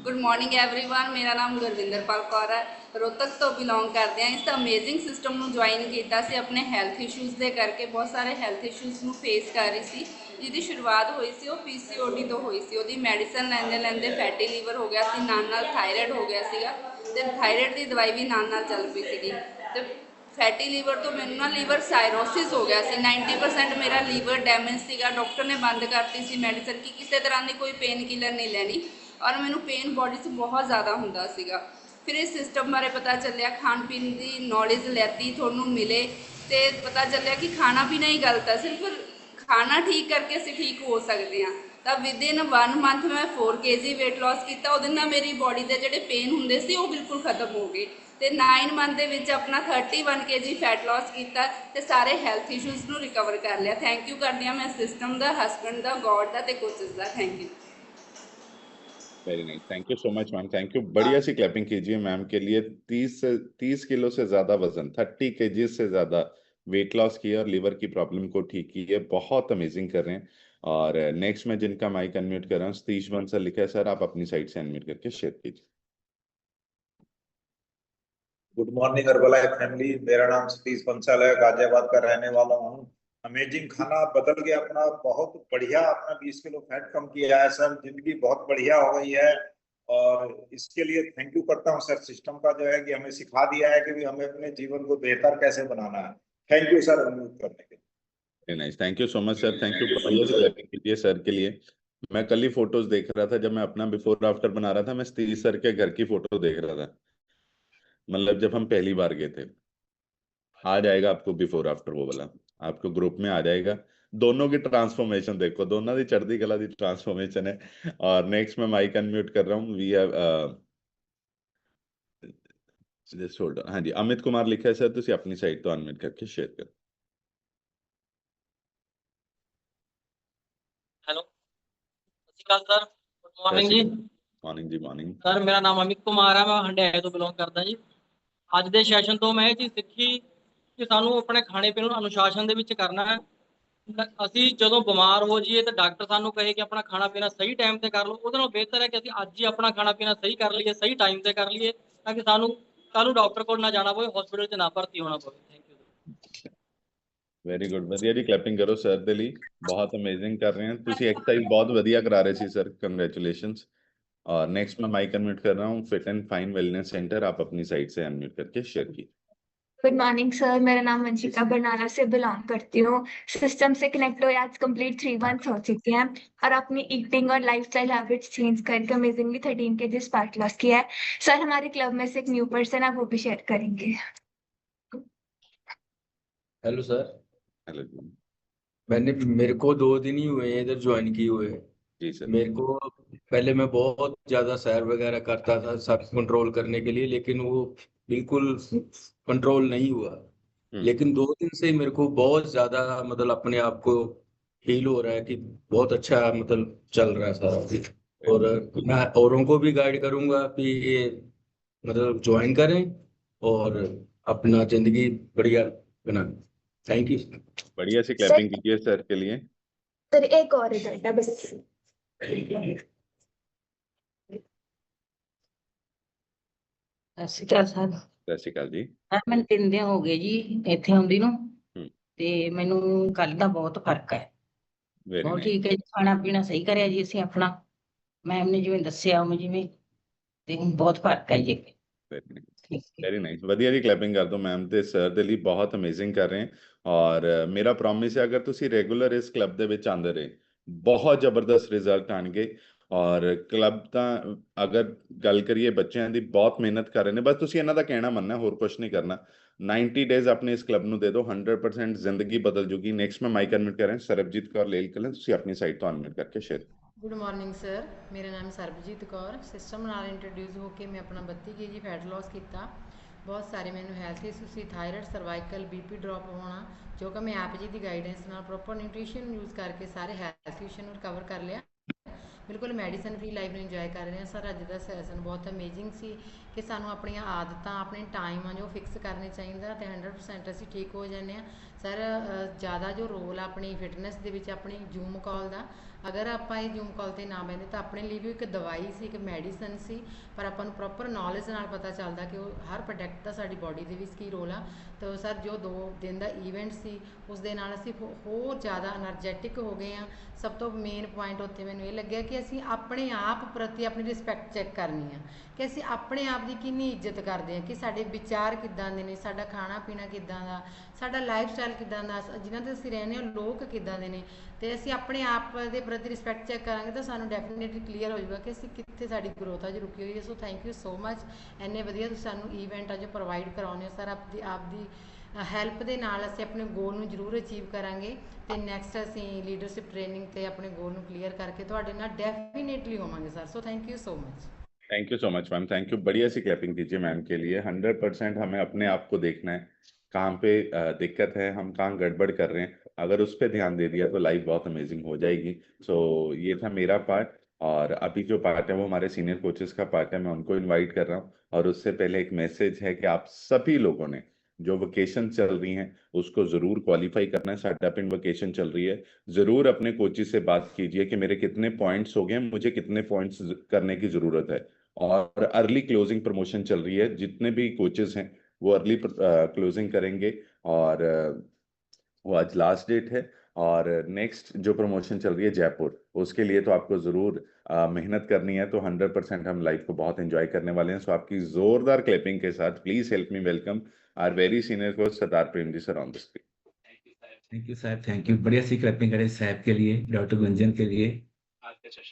Good morning everyone. मेरा नाम गुरविंदर पाल कौर है, रोहतक तो बिलोंग करते हैं। इस अमेजिंग सिस्टम ਨੂੰ ज्वाइन किया ਸੀ अपने हैल्थ इशूज़ ਦੇ ਕਰਕੇ। बहुत सारे हैल्थ इशूज़ ਨੂੰ फेस कर रही सी, ਜਿਹਦੀ ਸ਼ੁਰੂਆਤ ਹੋਈ ਸੀ ਉਹ PCOD ਤੋਂ ਹੋਈ ਸੀ। ਉਹਦੀ ਮੈਡੀਸਨ ਲੈਂਦੇ ਲੈਂਦੇ ਫੈਟੀ ਲੀਵਰ ਹੋ ਗਿਆ ਸੀ, ਨਾਲ ਥਾਇਰਾਇਡ ਹੋ ਗਿਆ ਸੀਗਾ ਤੇ ਥਾਇਰਾਇਡ ਦੀ ਦਵਾਈ ਵੀ ਨਾਲ ਚੱਲ ਪਈ ਸੀਗੀ। ਤੇ ਫੈਟੀ ਲੀਵਰ ਤੋਂ ਮੈਨੂੰ ਨਾ ਲੀਵਰ ਸਾਇਰੋਸਿਸ ਹੋ ਗਿਆ ਸੀ। 90% ਮੇਰਾ ਲੀਵਰ ਡੈਮੇਜ ਸੀਗਾ। ਡਾਕਟਰ ਨੇ ਬੰਦ ਕਰਤੀ ਸੀ ਮੈਡੀਸਨ ਕਿ ਕਿਸੇ ਤਰ੍ਹਾਂ ਦੀ ਕੋਈ ਪੇਨ ਕਿਲਰ ਨਹੀਂ ਲੈਣੀ, ਔਰ ਮੈਨੂੰ ਪੇਨ ਬੋਡੀ 'ਚ ਬਹੁਤ ਜ਼ਿਆਦਾ ਹੁੰਦਾ ਸੀਗਾ। ਫਿਰ ਇਸ ਸਿਸਟਮ ਬਾਰੇ ਪਤਾ ਚੱਲਿਆ, ਖਾਣ ਪੀਣ ਦੀ ਨੌਲੇਜ ਲੈਤੀ, ਤੁਹਾਨੂੰ ਮਿਲੇ ਤੇ ਪਤਾ ਚੱਲਿਆ ਕਿ ਖਾਣਾ ਪੀਣਾ ਹੀ ਗਲਤ ਹੈ। ਸਿਰਫ ਖਾਣਾ ਠੀਕ ਕਰਕੇ ਅਸੀਂ ਠੀਕ ਹੋ ਸਕਦੇ ਹਾਂ। ਤਾਂ ਵਿਦਿਨ 1 ਮੰਥ ਮੈਂ 4 kg weight loss ਕੀਤਾ। ਉਹਦੇ ਨਾਲ ਮੇਰੀ ਬੋਡੀ ਦੇ ਜਿਹੜੇ ਪੇਨ ਹੁੰਦੇ ਸੀ ਉਹ ਬਿਲਕੁਲ ਖਤਮ ਹੋ ਗਏ ਤੇ 9 ਮੰਥ ਦੇ ਵਿੱਚ ਆਪਣਾ 31 kg ਫੈਟ loss ਕੀਤਾ ਤੇ ਸਾਰੇ ਹੈਲਥ ਇਸ਼ੂਜ਼ ਨੂੰ ਰਿਕਵਰ ਕਰ ਲਿਆ। ਥੈਂਕ ਯੂ ਕਰਦੀ ਹਾਂ ਮੈਂ ਸਿਸਟਮ ਦਾ, ਹਸਬੈਂਡ ਦਾ, ਗੋਡ ਦਾ ਤੇ coaches the. Thank you. Very nice, thank you so much ma'am, thank you. बढ़िया सी क्लैपिंग कीजिए मैम के लिए। 30 किलो से ज्यादा वजन, 30 kg से ज्यादा वेट लॉस किया और लीवर की प्रॉब्लम को ठीक की है, बहुत अमेजिंग कर रहे हैं। और नेक्स्ट में जिनका माइक अनम्यूट कर रहा हूँ, सतीश बंसल लिखा है, सर आप अपनी साइड से अनम्यूट करके शेयर कीजिए। गुड मॉर्निंग हर्बलाइफ फैमिली, मेरा नाम सतीश बंसल है, गाजियाबाद का रहने वाला हूँ। अमेजिंग खाना बदल गया अपना, बहुत बढ़िया, अपना 20 किलो फैट कम किया है सर, जिंदगी बहुत बढ़िया हो गई है। और इसके लिए थैंक यू करता हूँ सर, सिस्टम का जो है कि हमें सिखा दिया है कि भी हमें अपने जीवन को बेहतर कैसे बनाना है। थैंक यू सर अनम्यूट करने के लिए। Very nice, thank you so much sir, thank you. बढ़िया सी क्लैपिंग कीजिए सर के लिए। मैं कल ही फोटोज देख रहा था, जब मैं अपना बिफोर आफ्टर बना रहा था, मैं सतीश सर के घर की फोटो देख रहा था, मतलब जब हम पहली बार गए थे। आ जाएगा आपको बिफोर आफ्टर वो वाला, आपको ग्रुप में आ जाएगा। दोनों की ट्रांसफॉर्मेशन देखो, दोनों की चढ़ती कला की ट्रांसफॉर्मेशन है। और नेक्स्ट मैं माइक अनम्यूट कर रहा हूँ। We have just hold on. हाँ जी, अमित कुमार लिखा है सर, तुसी अपनी साइड तो अनम्यूट करके शेयर कर। हेलो, सत श्री अकाल सर, गुड मॉर्निंग जी। मॉर्निंग जी, ਮੋਰਨਿੰਗ ਸਰ ਮੇਰਾ ਨਾਮ ਅਮਿਤ ਕੁਮਾਰ ਹੈ, ਮੈਂ ਹੰਡਿਆਏ ਤੋਂ ਬਿਲੋਂਗ ਕਰਦਾ ਜੀ। ਅੱਜ ਦੇ ਸੈਸ਼ਨ ਤੋਂ ਮੈਂ ਇਹ ਚੀਜ਼ ਸਿੱਖੀ ਕਿ ਸਾਨੂੰ ਆਪਣੇ ਖਾਣੇ ਪੀਣੇ ਨੂੰ ਅਨੁਸ਼ਾਸਨ ਦੇ ਵਿੱਚ ਕਰਨਾ ਹੈ। ਅਸੀਂ ਜਦੋਂ ਬਿਮਾਰ ਹੋ ਜਾਈਏ ਤਾਂ ਡਾਕਟਰ ਸਾਨੂੰ ਕਹੇ ਕਿ ਆਪਣਾ ਖਾਣਾ ਪੀਣਾ ਸਹੀ ਟਾਈਮ ਤੇ ਕਰ ਲਓ, ਉਹਦੇ ਨਾਲੋਂ ਬਿਹਤਰ ਹੈ ਕਿ ਅਸੀਂ ਅੱਜ ਹੀ ਆਪਣਾ ਖਾਣਾ ਪੀਣਾ ਸਹੀ ਕਰ ਲਈਏ, ਸਹੀ ਟਾਈਮ ਤੇ ਕਰ ਲਈਏ, ਤਾਂ ਕਿ ਸਾਨੂੰ ਕੱਲ੍ਹ ਨੂੰ ਡਾਕਟਰ ਕੋਲ ਨਾ ਜਾਣਾ ਪਵੇ, ਹਸਪੀਟਲ 'ਚ ਨਾ ਭਰਤੀ ਹੋਣਾ ਪਵੇ। Thank you. ਵੈਰੀ ਗੁੱਡ, ਵਧੀਆ ਜੀ, ਕਲੈਪਿੰਗ ਕਰੋ ਸਰ ਦੇ ਲਈ, ਬਹੁਤ ਅਮੇਜ਼ਿੰਗ ਕਰ ਰਹੇ हैं। ਤੁਸੀਂ ਐਕਸਰਸਾइज बहुत ਵਧੀਆ ਕਰਾ ਰਹੇ ਸੀ ਸਰ, ਕੰਗ੍ਰੈਚੁलेशंस। और नेक्स्ट मैं माइक अनम्यूट कर रहा हूँ, fit and fine wellness centre, आप अपनी साइड से अनम्यूट करके शेयर कीजिए। गुड मॉर्निंग सर, मेरा नाम वंशिका बरनाला से बिलोंग करती हूँ। सिस्टम से कनेक्ट हुए आज कंप्लीट 3 मंथ्स हो चुके हैं और अपनी ईटिंग और लाइफस्टाइल हैबिट्स चेंज करके अमेजिंगली 13 kg फैट लॉस किया है। सर हमारे क्लब में से एक न्यू पर्सन है, वो भी शेयर करेंगे। हेलो सर, हेलो मेरे को 2 दिन ही हुए हैं इधर ज्वाइन किए हुए। जी सर। मेरे को पहले मैं बहुत ज्यादा सैर वगैरह करता था सब कंट्रोल करने के लिए, लेकिन वो बिल्कुल कंट्रोल नहीं हुआ। लेकिन 2 दिन से मेरे को बहुत ज्यादा मतलब अपने आप को फील हो रहा है कि बहुत अच्छा मतलब चल रहा है सारा। और मैं औरों को भी गाइड करूंगा कि ये मतलब ज्वाइन करें और अपना जिंदगी बढ़िया बनाएं। Thank you. बढ़िया सी क्लैपिंग कीजिए सर के लिए। सर एक और रिजल्ट है बस। ਸਤਿ ਸ਼੍ਰੀ ਅਕਾਲ ਸਰ। ਸਤਿ ਸ਼੍ਰੀ ਅਕਾਲ ਜੀ। ਸਰ ਮੈਨੂੰ 3 ਦਿਨ ਹੋ ਗਏ ਜੀ ਇੱਥੇ ਆਉਂਦੀ ਨੂੰ, ਤੇ ਮੈਨੂੰ ਕੱਲ ਦਾ ਬਹੁਤ ਫਰਕ ਹੈ। ਬਹੁਤ ਠੀਕ ਹੈ ਜੀ, ਖਾਣਾ ਪੀਣਾ ਸਹੀ ਕਰਿਆ ਜੀ ਅਸੀਂ ਆਪਣਾ, ਮੈਮ ਨੇ ਜਿਵੇਂ ਦੱਸਿਆ ਉਵੇਂ ਜਿਵੇਂ, ਤੇ ਹੁਣ ਬਹੁਤ ਫਰਕ ਹੈ ਜੀ। वेरी नाइस, ਵਧੀਆ ਜੀ, क्लैपिंग कर दो मैम ਤੇ ਸਰ ਦੇ ਲਈ, ਬਹੁਤ ਅਮੇਜ਼ਿੰਗ ਕਰ ਰਹੇ हैं। और मेरा प्रॉमिस है अगर ਤੁਸੀਂ ਰੈਗੂਲਰ ਇਸ ਕਲੱਬ ਦੇ ਵਿੱਚ ਆਉਂਦੇ ਰਹੇ, ਬਹੁਤ ਜ਼ਬਰਦਸਤ ਰਿਜ਼ਲਟ ਆਣਗੇ। ਔਰ ਕਲੱਬ ਤਾਂ ਅਗਰ ਗੱਲ ਕਰੀਏ ਬੱਚਿਆਂ ਦੀ, ਬਹੁਤ ਮਿਹਨਤ ਕਰ ਰਹੇ ਨੇ, ਬਸ ਤੁਸੀਂ ਇਹਨਾਂ ਦਾ ਕਹਿਣਾ ਮੰਨਣਾ, ਹੋਰ ਕੁਝ ਨਹੀਂ ਕਰਨਾ। 90 ਡੇਜ਼ ਆਪਣੇ ਇਸ ਕਲੱਬ ਨੂੰ ਦੇ ਦਿਓ, 100% ਜ਼ਿੰਦਗੀ ਬਦਲ ਜੂਗੀ। ਨੈਕਸਟ ਮੈਂ ਮਾਈਕ ਅਨਮਿਊਟ ਕਰ ਰਿਹਾ ਸਰਬਜੀਤ ਕੌਰ ਲੇਲ ਕਲਨ, ਤੁਸੀਂ ਆਪਣੀ ਸਾਈਡ ਤੋਂ ਅਨਮਿਊਟ ਕਰਕੇ ਸ਼ੇਅਰ। ਗੁੱਡ ਮਾਰਨਿੰਗ ਸਰ, ਮੇਰਾ ਨਾਮ ਸਰਬਜੀਤ ਕੌਰ। ਸਿਸਟਮ ਨਾਲ ਇੰਟਰੋਡਿਊਸ ਹੋ ਕੇ ਮੈਂ ਆਪਣਾ 32 kg ਫੈਟ ਲਾਸ ਕੀਤਾ। ਬਹੁਤ ਸਾਰੇ ਮੈਨੂੰ ਹੈਲਥ ਇਸ਼ੂ ਸੀ, ਥਾਇਰਾਇਡ, ਸਰਵਾਈਕਲ, BP ਡ੍ਰੌਪ ਹੋਣਾ, ਜੋ ਕਿ ਮੈਂ ਆਪ ਜੀ ਦੀ ਗਾਈਡੈਂਸ ਨਾਲ ਪ੍ਰੋਪਰ ਨਿਊਟ੍ਰੀਸ਼ਨ ਯੂਜ਼ ਕਰਕੇ ਸਾਰੇ ਹੈਲਥ ਇਸ਼ੂ ਨੂੰ ਰਿਕਵਰ ਕਰ ਲਿਆ। ਬਿਲਕੁਲ ਮੈਡੀਸਨ ਫ੍ਰੀ ਲਾਈਫ ਨੂੰ ਇੰਜੋਏ ਕਰ ਰਹੇ ਹਾਂ ਸਰ। ਅੱਜ ਦਾ ਸੈਸ਼ਨ ਬਹੁਤ ਅਮੇਜ਼ਿੰਗ ਸੀ ਕਿ ਸਾਨੂੰ ਆਪਣੀਆਂ ਆਦਤਾਂ, ਆਪਣੇ ਟਾਈਮ ਆ ਜੋ ਫਿਕਸ ਕਰਨੇ ਚਾਹੀਦਾ, ਅਤੇ 100% ਅਸੀਂ ਠੀਕ ਹੋ ਜਾਂਦੇ ਹਾਂ ਸਰ। ਜ਼ਿਆਦਾ ਜੋ ਰੋਲ ਆ ਆਪਣੀ ਫਿਟਨੈਸ ਦੇ ਵਿੱਚ ਆਪਣੀ ਜ਼ੂਮ ਕਾਲ ਦਾ, ਅਗਰ ਆਪਾਂ ਇਹ ਜ਼ੂਮ ਕਾਲ 'ਤੇ ਨਾ ਬਹਿੰਦੇ ਤਾਂ ਆਪਣੇ ਲਈ ਵੀ ਇੱਕ ਦਵਾਈ ਸੀ, ਇੱਕ ਮੈਡੀਸਨ ਸੀ, ਪਰ ਆਪਾਂ ਨੂੰ ਪ੍ਰੋਪਰ ਨੌਲੇਜ ਨਾਲ ਪਤਾ ਚੱਲਦਾ ਕਿ ਉਹ ਹਰ ਪ੍ਰੋਡਕਟ ਦਾ ਸਾਡੀ ਬੋਡੀ ਦੇ ਵਿੱਚ ਕੀ ਰੋਲ ਆ। ਤਾਂ ਸਰ ਜੋ 2 ਦਿਨ ਦਾ ਈਵੈਂਟ ਸੀ, ਉਸ ਦੇ ਨਾਲ ਅਸੀਂ ਹੋਰ ਜ਼ਿਆਦਾ ਐਨਰਜੈਟਿਕ ਹੋ ਗਏ ਹਾਂ। ਸਭ ਤੋਂ ਮੇਨ ਪੁਆਇੰਟ ਉੱਥੇ ਮੈਨੂੰ ਇਹ ਲੱਗਿਆ ਕਿ ਅਸੀਂ ਆਪਣੇ ਆਪ ਪ੍ਰਤੀ ਆਪਣੀ ਰਿਸਪੈਕਟ ਚੈੱਕ ਕਰਨੀ ਆ, ਕਿ ਅਸੀਂ ਆਪਣੇ ਆਪ ਦੀ ਕਿੰਨੀ ਇੱਜ਼ਤ ਕਰਦੇ ਹਾਂ, ਕਿ ਸਾਡੇ ਵਿਚਾਰ ਕਿੱਦਾਂ ਦੇ ਨੇ, ਸਾਡਾ ਖਾਣਾ ਪੀਣਾ ਕਿੱਦਾਂ ਦਾ, ਸਾਡਾ ਲਾਈਫ ਸਟਾਈਲ ਕਿੱਦਾਂ ਦਾ, ਜਿਨ੍ਹਾਂ 'ਤੇ ਅਸੀਂ ਰਹਿੰਦੇ ਹਾਂ ਲੋਕ ਕਿੱਦਾਂ ਦੇ ਨੇ। ਅਤੇ ਅਸੀਂ ਆਪਣੇ ਆਪ ਦੇ ਪ੍ਰਤੀ ਰਿਸਪੈਕਟ ਚੈੱਕ ਕਰਾਂਗੇ ਤਾਂ ਸਾਨੂੰ ਡੈਫੀਨੇਟਲੀ ਕਲੀਅਰ ਹੋ ਜਾਊਗਾ ਕਿ ਅਸੀਂ ਕਿੱਥੇ ਸਾਡੀ ਗਰੋਥ ਅੱਜ ਰੁਕੀ ਹੋਈ ਹੈ। So thank you so much, ਇੰਨੇ ਵਧੀਆ ਤੁਸੀਂ ਸਾਨੂੰ ਈਵੈਂਟ ਅੱਜ ਪ੍ਰੋਵਾਈਡ ਕਰਾਉਂਦੇ ਹੋ ਸਰ। ਆਪਦੀ ਹੈਲਪ ਦੇ ਨਾਲ ਅਸੀਂ ਆਪਣੇ ਗੋਲ ਨੂੰ ਜ਼ਰੂਰ ਅਚੀਵ ਕਰਾਂਗੇ, ਅਤੇ ਨੈਕਸਟ ਅਸੀਂ ਲੀਡਰਸ਼ਿਪ ਟ੍ਰੇਨਿੰਗ 'ਤੇ ਆਪਣੇ ਗੋਲ ਨੂੰ ਕਲੀਅਰ ਕਰਕੇ ਤੁਹਾਡੇ ਨਾਲ ਡੈਫੀਨੇਟਲੀ ਹੋਵਾਂਗੇ sir. So thank you so much. Thank you so much ma'am, thank you. बढ़िया सी क्लैपिंग दीजिए मैम के लिए। 100% हमें अपने आप को देखना है, कहाँ पे दिक्कत है, हम कहाँ गड़बड़ कर रहे हैं, अगर उस पर ध्यान दे दिया तो लाइफ बहुत अमेजिंग हो जाएगी। सो ये था मेरा पार्ट। और अभी जो पार्ट है वो हमारे सीनियर कोचेस का पार्ट है, मैं उनको इनवाइट कर रहा हूँ। और उससे पहले एक मैसेज है कि आप सभी लोगों ने जो वेकेशन चल रही हैं उसको जरूर क्वालिफाई करना है। स्टार्टअप इन वेकेशन चल रही है, जरूर अपने कोचेस से बात कीजिए कि मेरे कितने पॉइंट्स हो गए, मुझे कितने पॉइंट्स करने की जरूरत है। और अर्ली क्लोजिंग प्रमोशन चल रही है, जितने भी कोचेस हैं वो अर्ली क्लोजिंग करेंगे। और वो आज लास्ट डेट है। और नेक्स्ट जो प्रमोशन चल रही है जयपुर, उसके लिए तो आपको जरूर मेहनत करनी है। तो 100% हम लाइफ को बहुत एंजॉय करने वाले हैं। सो आपकी जोरदार क्लैपिंग के साथ please help me welcome our very senior coach Sardar Prem ji sir on the screen. Thank you साहब, थैंक यू। बढ़िया सी क्लैपिंग करें साहब के लिए, डॉक्टर गुंजन के लिए।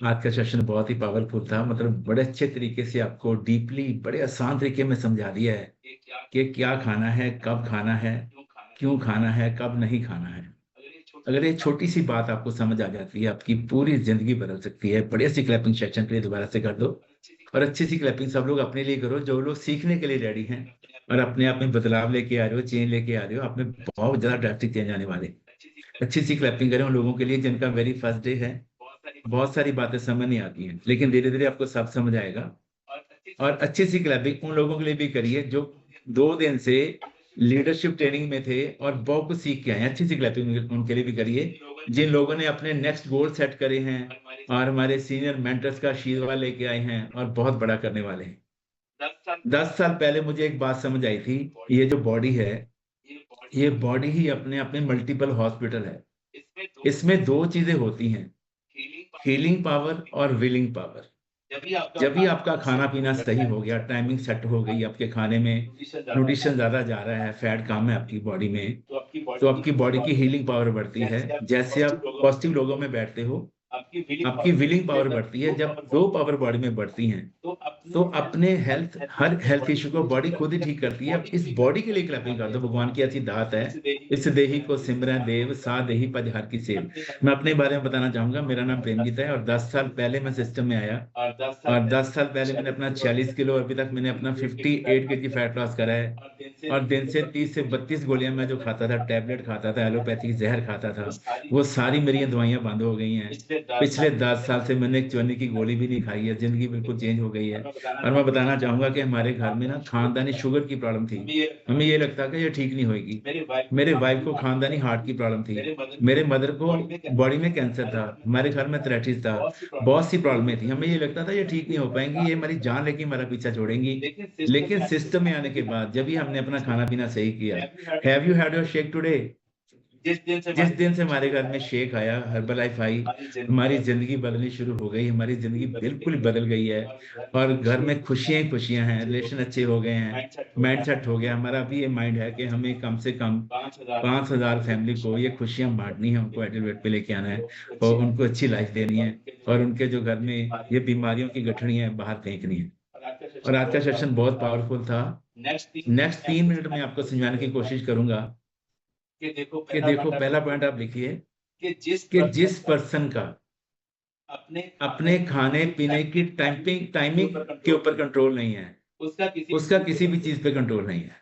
आज का सेशन बहुत ही पावरफुल था, मतलब बड़े अच्छे तरीके से आपको डीपली बड़े आसान तरीके में समझा दिया है कि क्या खाना है, कब खाना है, क्यों खाना है, कब नहीं खाना है। अगर ये छोटी सी बात आपको समझ आ जाती है, आपकी पूरी जिंदगी बदल सकती है। बढ़िया सी क्लैपिंग सेशन के लिए दोबारा से कर दो, और अच्छी सी क्लैपिंग सब लोग अपने लिए करो जो लोग सीखने के लिए रेडी हैं और अपने आप में बदलाव लेके आ रहे हो, चेंज लेके आ रहे हो। आप में बहुत ज्यादा ड्रास्टिक चेंज आने वाले। अच्छी सी क्लैपिंग करें उन लोगों के लिए जिनका वेरी फर्स्ट डे है। बहुत सारी बातें समझ नहीं आती हैं, लेकिन धीरे धीरे आपको सब समझ आएगा। और अच्छी सी क्लैपिंग उन लोगों के लिए भी करिए जो 2 दिन से लीडरशिप ट्रेनिंग में थे और बहुत कुछ सीख के आए हैं। अच्छी सी क्लैपिंग उनके लिए भी करिए जिन लोगों ने अपने नेक्स्ट गोल सेट करे हैं और हमारे सीनियर मेंटर्स का आशीर्वाद लेके आए हैं और बहुत बड़ा करने वाले हैं। 10 साल पहले मुझे एक बात समझ आई थी, ये जो बॉडी है, ये बॉडी ही अपने आप में मल्टीपल हॉस्पिटल है। इसमें 2 चीजें होती हैं, हीलिंग पावर और विलिंग पावर। जब भी आपका खाना पीना सही हो गया, टाइमिंग सेट हो गई, आपके खाने में न्यूट्रिशन ज्यादा जा रहा है, फैट कम है आपकी बॉडी में, तो आपकी बॉडी की हीलिंग पावर बढ़ती है। जैसे आप पॉजिटिव लोगों में बैठते हो, आपकी विलिंग पावर बढ़ती है। जब 2 पावर बॉडी में बढ़ती हैं तो अपने हर हेल्थ इशू को बॉडी खुद ही ठीक करती है। अब इस बॉडी के लिए क्लैपिंग कर दो, भगवान की ऐसी दात है। इस देही को सिमरन देव, सा देही पज हर की सेव। मैं अपने बारे में बताना चाहूंगा, मेरा नाम प्रेमजीत है और 10 साल पहले मैं सिस्टम में आया और 10 साल पहले मैंने अपना 46 किलो, अभी तक मैंने अपना 58 kg फैट लॉस करा है। और दिन से 30 से 32 गोलियां मैं जो खाता था, टैबलेट खाता था, एलोपैथिक जहर खाता था, वो सारी मेरी दवाइयां बंद हो गई हैं। पिछले 10 साल से मैंने एक चवन्नी की गोली भी नहीं खाई है। जिंदगी बिल्कुल चेंज हो गई है। और मैं बताना चाहूंगा कि हमारे घर में ना खानदानी शुगर की प्रॉब्लम थी। हमें ये लगता कि ये ठीक नहीं होगी। मेरे वाइफ को खानदानी हार्ट की प्रॉब्लम थी, मेरे मदर को बॉडी में कैंसर था, हमारे घर में थ्रेटिस था, बहुत सी प्रॉब्लमें थी। हमें ये लगता था ये ठीक नहीं हो पाएंगी, ये हमारी जान लेके हमारा पीछा छोड़ेंगी। लेकिन सिस्टम में आने के बाद जब भी हमने अपना खाना पीना सही किया, have you had your shake today? जिस दिन से हमारे घर में शेक आया, हर्बलाइफ आई, हमारी जिंदगी बदलनी शुरू हो गई। हमारी जिंदगी बिल्कुल बदल गई है और घर में खुशियां ही खुशियां हैं। रिलेशन अच्छे हो गए हैं, माइंडसेट हो गया हमारा। अभी ये माइंड है कि हमें कम से कम 5000 फैमिली को ये खुशियां बांटनी है, उनको एडलवेट पे लेके आना है और उनको अच्छी लाइफ देनी है और उनके जो घर में ये बीमारियों की गठड़ियां बाहर फेंकनी है। और आज का सेशन बहुत पावरफुल था। नेक्स्ट 3 मिनट में आपको समझाने की कोशिश करूंगा कि देखो पहला पॉइंट आप लिखिए कि जिस पर्सन का अपने खाने पीने की टाइमिंग के ऊपर कंट्रोल नहीं है, उसका किसी भी चीज पे कंट्रोल नहीं है।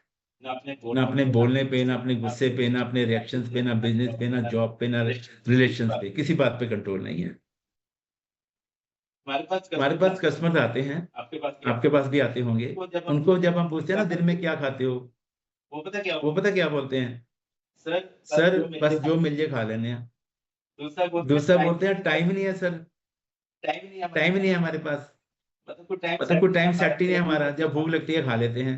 ना अपने बोलने पे, ना अपने गुस्से पे, ना अपने रिएक्शंस पे, ना बिजनेस पे, ना जॉब पे, ना रिलेशंस पे, किसी बात पे कंट्रोल नहीं है। हमारे पास कस्टमर आते हैं, आपके पास भी आते होंगे। उनको जब हम पूछते हैं ना दिन में क्या खाते हो, वो पता क्या बोलते हैं? सर बस जो मिल जाए खा लेने हैं। दूसरा बोलते हैं टाइम नहीं है सर, टाइम नहीं है हमारे पास, मतलब कोई टाइम सेट ही नहीं है हमारा। जब भूख लगती है खा लेते हैं,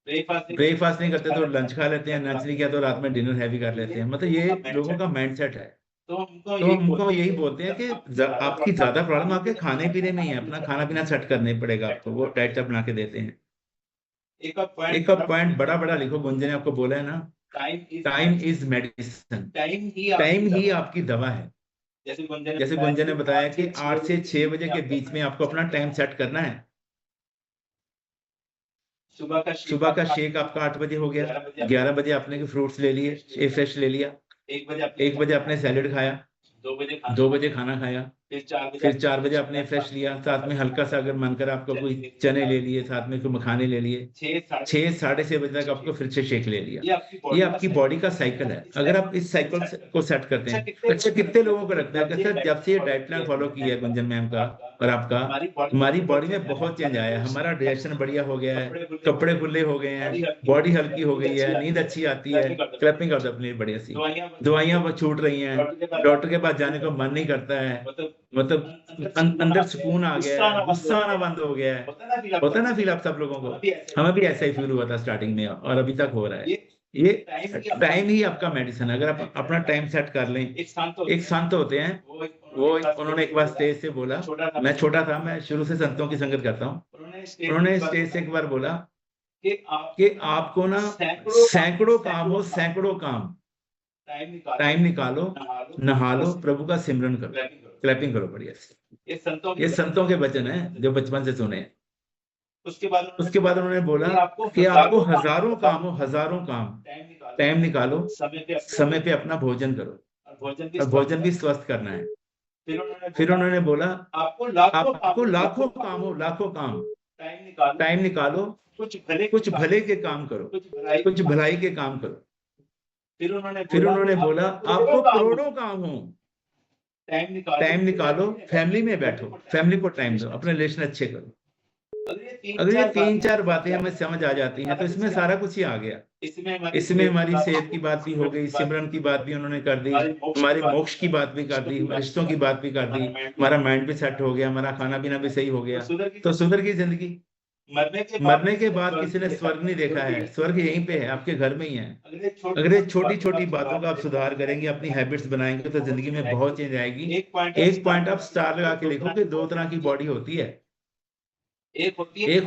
ब्रेकफास्ट नहीं करते तो लंच खा लेते हैं, लंच नहीं किया तो रात में डिनर हैवी कर लेते हैं। मतलब ये लोगों का माइंडसेट है। तो हमको यही बोलते हैं कि आपकी ज्यादा प्रॉब्लम आपके खाने पीने में ही है। अपना खाना पीना सेट करने पड़ेगा आपको, वो डाइट बना के देते हैं। एक पॉइंट बड़ा लिखो, गुंजन ने आपको बोला है ना, टाइम इज मेडिसिन। टाइम ही आपकी दवा है। जैसे गुंजन ने बताया कि 8 से 6 बजे के बीच में आपको अपना टाइम सेट करना है। सुबह का शेक आपका 8 बजे हो गया, 11 बजे आपने फ्रूट्स ले लिए, फ्रेश ले लिया, 1 बजे आपने सैलेड खाया, 2 बजे खाना खाया, फिर 4 बजे आपने फ्रेश लिया, साथ में हल्का सा अगर मन कर आपको कोई चने ले लिए, साथ में कोई मखाने ले लिए, 6 साढ़े 6 बजे तक आपको फिर से शेक ले लिया। ये आपकी बॉडी का साइकिल है। अगर आप इस साइकिल को सेट करते हैं, अच्छा कितने लोगों को लगता है कि सर जब से ये डाइट प्लान फॉलो किया है गुंजन मैम का और आपका, हमारी बॉडी में बहुत चेंज आया है, हमारा डाइजेशन बढ़िया हो गया है, कपड़े खुले हो गए हैं, बॉडी हल्की हो गई है, नींद अच्छी आती है, क्लैपिंग कर दो अपनी बढ़िया सी, दवाइयां वो छूट रही हैं, डॉक्टर के पास जाने को मन नहीं करता है, मतलब अंदर सुकून आ गया है, गुस्सा आना बंद हो गया है, होता ना फील आप सब लोगों को, हमें भी ऐसा ही फील हुआ था स्टार्टिंग में और अभी तक हो रहा है। ये टाइम ही आपका मेडिसिन है। अगर आप अपना टाइम सेट कर लें, एक संत होते हैं वो उन्होंने एक बार स्टेज से बोला, मैं छोटा था, मैं शुरू से संतों की संगत करता हूँ, उन्होंने स्टेज से एक बार बोला कि आपको ना सैकड़ों काम हो, सैकड़ों काम, टाइम निकालो, नहा लो, प्रभु का सिमरन करो, क्लैपिंग करो बढ़िया से। ये संतों के वचन है जो बचपन से सुने। उसके बाद उन्होंने बोला कि आपको हजारों काम हो, हजारों काम, टाइम निकालो, समय पे अपना भोजन करो और भोजन भी स्वस्थ करना है। फिर उन्होंने बोला आपको लाखों काम हो, लाखों काम, टाइम निकालो, कुछ भले के काम करो, कुछ भलाई के काम करो। फिर उन्होंने बोला आपको करोड़ों काम हो, टाइम निकालो, फैमिली में बैठो, फैमिली को टाइम दो, अपने रिलेशन अच्छे करो। अगर ये 3-4 बातें हमें समझ आ जाती हैं तो इसमें सारा कुछ ही आ गया। इसमें हमारी सेहत की बात भी हो गई, सिमरन की बात भी उन्होंने कर दी, हमारे मोक्ष की बात भी कर दी, रिश्तों की बात भी कर दी, हमारा माइंड भी सेट हो गया, हमारा खाना पीना भी सही हो गया, तो सुधर गई जिंदगी। मरने के बाद किसी ने स्वर्ग नहीं देखा है, स्वर्ग यहीं पे है, आपके घर में ही है। अगर ये छोटी छोटी बातों का आप सुधार करेंगे, अपनी हैबिट्स बनाएंगे तो जिंदगी में बहुत चेंज आएगी। एक पॉइंट आप स्टार लगा के लिखो कि 2 तरह की बॉडी होती है, एक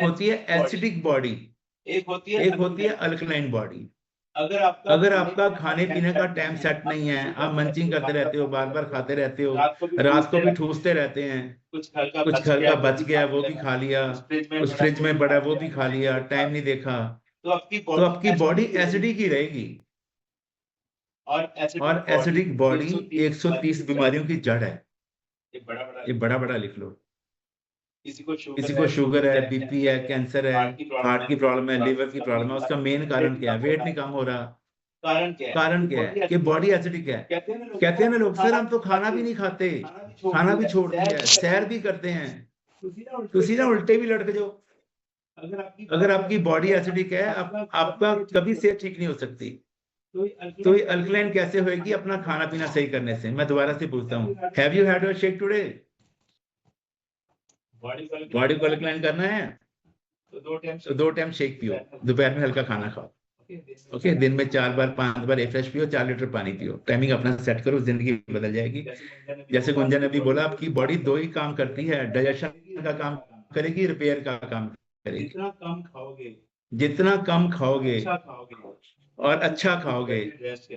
होती है एसिडिक बॉडी, एक होती है अल्कलाइन बॉडी। अगर आपका खाने पीने का टाइम सेट नहीं है, आप मंचिंग करते रहते हो, बार बार खाते रहते हो, रात को भी ठूसते रहते हैं, कुछ घर का बच गया वो भी खा लिया, उस फ्रिज में पड़ा वो भी खा लिया, टाइम नहीं देखा, तो आपकी बॉडी एसिडिक ही रहेगी। और एसिडिक बॉडी 130 बीमारियों की जड़ है। ये बड़ा बड़ा लिख लो। किसी को शुगर है, बीपी है, कैंसर है, हार्ट की प्रॉब्लम है, लिवर की प्रॉब्लम है, उसका मेन कारण क्या है? वेट नहीं कम हो रहा। कारण क्या है? कि बॉडी एसिडिक है। कहते हैं ना लोग, सर हम तो खाना भी नहीं खाते, खाना भी छोड़ दिया है, सैर भी करते हैं, तो सीधा उल्टे भी लटक जाओ। अगर आपकी बॉडी एसिडिक है, आपका कभी सेहत ठीक नहीं हो सकती। तो ये अल्कलाइन कैसे होएगी? अपना खाना पीना सही करने से। मैं दोबारा से पूछता हूँ, have you had your shake today? Body को अल्कलाइन करना है तो 2 टाइम शेक पियो, दोपहर में हल्का खाना खाओ, ओके। दिन में 4 बार 5 बार फ्रेश पियो, 4 लीटर पानी पियो। टाइमिंग अपना सेट करो, जिंदगी बदल जाएगी। जैसे गुंजन ने भी बोला, आपकी बॉडी 2 ही काम करती है, डाइजेशन का काम करेगी, रिपेयर का काम करेगी। जितना कम खाओगे और अच्छा खाओगे,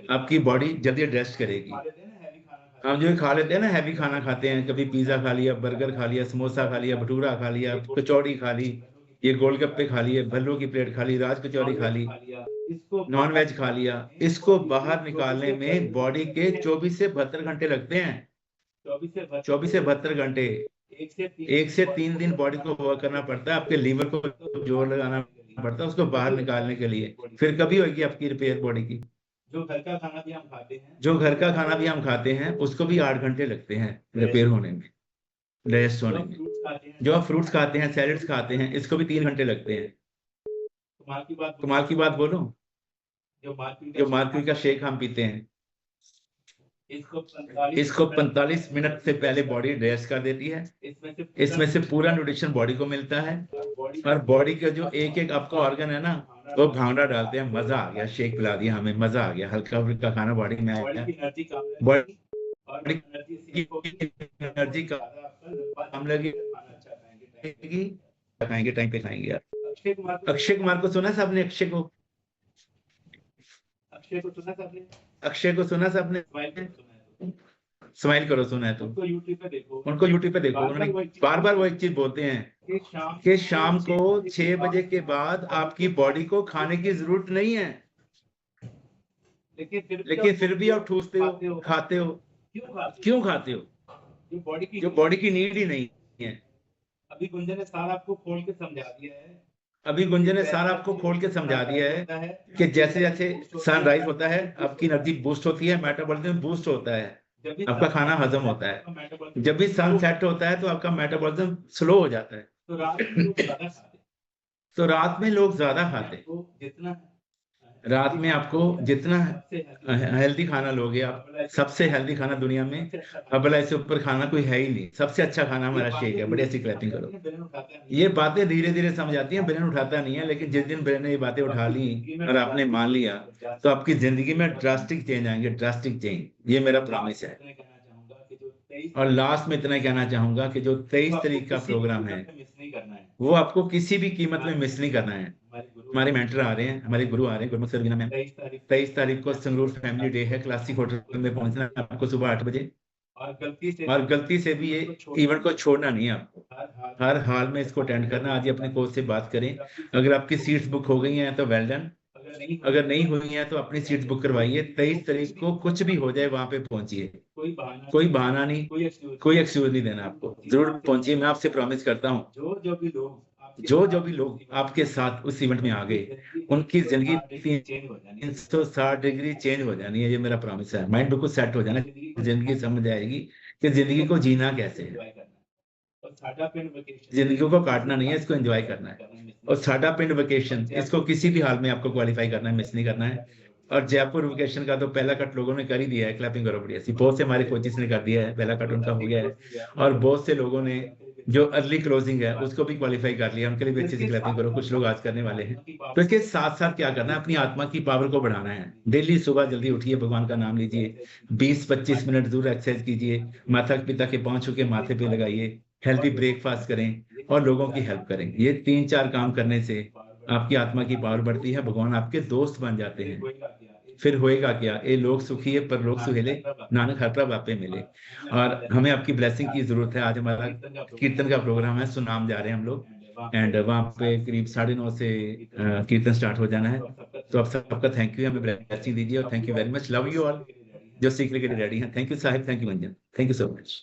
आपकी बॉडी जल्दी एडजस्ट करेगी। हम जो खा लेते हैं ना, हैवी खाना खाते हैं, कभी पिज्जा खा लिया, बर्गर खा लिया, समोसा खा लिया, भटूरा खा लिया, कचौड़ी खा ली, ये गोलगप्पे खा लिए, भल्लों की प्लेट खा ली, राज कचौड़ी खा ली, नॉन वेज खा लिया। इसको बाहर निकालने में बॉडी के 24 से 72 घंटे लगते हैं। 24 से 72 घंटे, 1 से 3 दिन बॉडी को वर्क करना पड़ता है, आपके लीवर को जोर लगाना पड़ता है उसको बाहर निकालने के लिए। फिर कभी होगी आपकी रिपेयर बॉडी की। जो घर का खाना भी हम खाते हैं उसको भी 8 घंटे लगते हैं रिपेयर होने में, डाइजेस्ट होने में। जो आप फ्रूट्स खाते हैं, सैलेड्स खाते हैं, इसको भी 3 घंटे लगते हैं। कमाल की बात बोलो, जो मार्केट का शेक हम पीते हैं, इसको 45 मिनट से पहले बॉडी डाइजेस्ट कर देती है। इसमें से पूरा न्यूट्रिशन बॉडी को मिलता है और बॉडी का जो एक आपका ऑर्गन है ना, वो भांगड़ा डालते हैं। मजा आ गया, शेक पिला दिया हमें, मजा आ गया, हल्का फुल्का खाना बॉडी में आया, बॉडी एनर्जी कम लगेगी, खाएंगे टाइम पे खाएंगे यार। अक्षय कुमार को सुना सबने? अक्षय को सुना सबने? स्माइल करो, सुना है तो उनको यूट्यूब पे देखो। उन्होंने बार बार वो एक चीज बोलते हैं कि शाम को 6 बजे के बाद आपकी बॉडी को खाने की जरूरत नहीं है, लेकिन फिर भी आप ठूसते हो, खाते हो। क्यों खाते हो? जो बॉडी की नीड ही नहीं है। अभी गुंजन ने सारा आपको खोल के समझा दिया है कि जैसे जैसे सनराइज होता है आपकी एनर्जी बूस्ट होती है, मेटाबॉलिज्म बूस्ट होता है, आपका खाना हजम होता है। जब भी सन सेट होता है तो आपका मेटाबॉलिज्म स्लो हो जाता है, तो रात में लोग ज्यादा खाते हैं। रात में आपको जितना हेल्दी खाना लोगे आप, सबसे हेल्दी खाना दुनिया में अबला इससे ऊपर खाना कोई है ही नहीं। सबसे अच्छा खाना हमारा शेक है। बढ़िया सी क्लैपिंग करो। ये बातें धीरे धीरे समझ आती हैं, ब्रेन उठाता नहीं है, लेकिन जिस दिन ब्रेन ने ये बातें उठा ली और आपने मान लिया तो आपकी जिंदगी में ड्रास्टिक चेंज आएंगे, ड्रास्टिक चेंज। ये मेरा प्रॉमिस है। और लास्ट में इतना कहना चाहूंगा कि जो 23 तारीख का प्रोग्राम है वो आपको किसी भी कीमत में मिस नहीं करना है। हमारे मेंटर आ रहे हैं, हमारे गुरु आ रहे हैं, गुरमुख सरवीना मैम। 23 तारीख को संगरूर फैमिली डे है। क्लासिक होटल में पहुंचना है आपको सुबह 8 बजे। और गलती से भी ये इवेंट को छोड़ना नहीं है आपको। हर हाल में इसको अटेंड करना। आज ही अपने कोच से बात करें। अगर आपकी सीट्स बुक हो गई हैं तो वेल डन, अगर नहीं हुई है तो अपनी सीट्स बुक करवाइए। 23 तारीख को कुछ भी हो जाए वहां पे पहुंचिए। कोई बहाना नहीं, कोई एक्सक्यूज नहीं देना आपको। जरूर पहुंचिए। मैं आपसे प्रॉमिस करता हूँ जो भी लोग आपके साथ उस इवेंट में आ गए उनकी जिंदगी 360 डिग्री चेंज हो जानी है। ये मेरा प्रॉमिस है। माइंड बिल्कुल सेट हो जाना, जिंदगी समझ आएगी कि जिंदगी को जीना कैसे है। जिंदगी को काटना नहीं है, इसको एंजॉय करना है। और साडा पिंड वेकेशन, इसको किसी भी हाल में आपको क्वालिफाई करना है, मिस नहीं करना है। और जयपुर वेकेशन का तो पहला कट लोगों ने कर ही दिया है। क्लैपिंग करो बढ़िया सी। बहुत से हमारे कोचिस ने कर दिया है, पहला कट उनका हो गया है। और बहुत से लोगों ने जो अर्ली क्लोजिंग है उसको भी क्वालिफाई कर लिया, उनके लिए भी अच्छी सी क्लैपिंग करो। कुछ लोग आज करने वाले हैं। तो इसके साथ साथ क्या करना है, अपनी आत्मा की पावर को बढ़ाना है। डेली सुबह जल्दी उठिए, भगवान का नाम लीजिए, 20-25 मिनट जरूर एक्सरसाइज कीजिए, माता पिता के पांव छू के माथे पे लगाइए, हेल्थी ब्रेकफास्ट करें और लोगों की हेल्प करें। ये 3-4 काम करने से आपकी आत्मा की पावर बढ़ती है, भगवान आपके दोस्त बन जाते हैं। फिर होएगा क्या, ये लोग सुखी है पर लोग सुहेले, नानक हर प्रभ आपे मिले। और हमें आपकी ब्लेसिंग की जरूरत है। आज हमारा कीर्तन का प्रोग्राम है, सुनाम जा रहे हैं हम लोग, एंड वहाँ पे करीब 9:30 से कीर्तन स्टार्ट हो जाना है। तो आप सबका थैंक यू, हमें ब्लेसिंग दीजिए और thank you very much. Love you all जो सीखने के लिए रेडी हैं। Thank you Sahib, thank you मंजन, थैंक यू सो मच।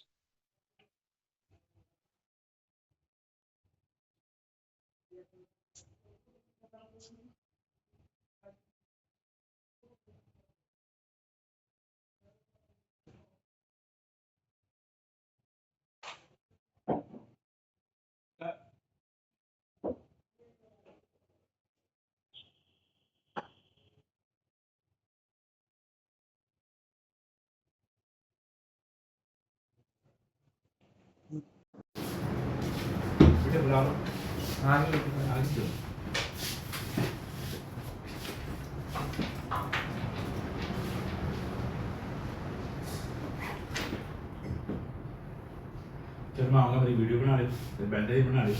चल मैं आऊँगा, मेरी वीडियो बना ले, फिर बैठे ही बना ले।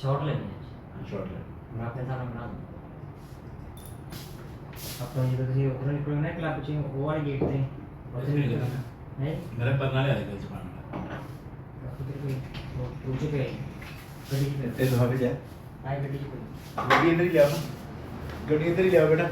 शॉर्ट लेंगे, शॉर्ट ले। मैं अपने सामने बना दूँ। अब तो ये तो किसी उधर निकलोगे ना क्लब से, वो वाले गेट थे उधर निकल है। मेरा पन्ना ले आएगा जुबान में। उधर कोई वो पूछे पे गड्डी ए तो भाभी जाए। आए गड्डी कोई गड्डी इधर ही ले आओ, गड्डी इधर ही ले आओ बेटा।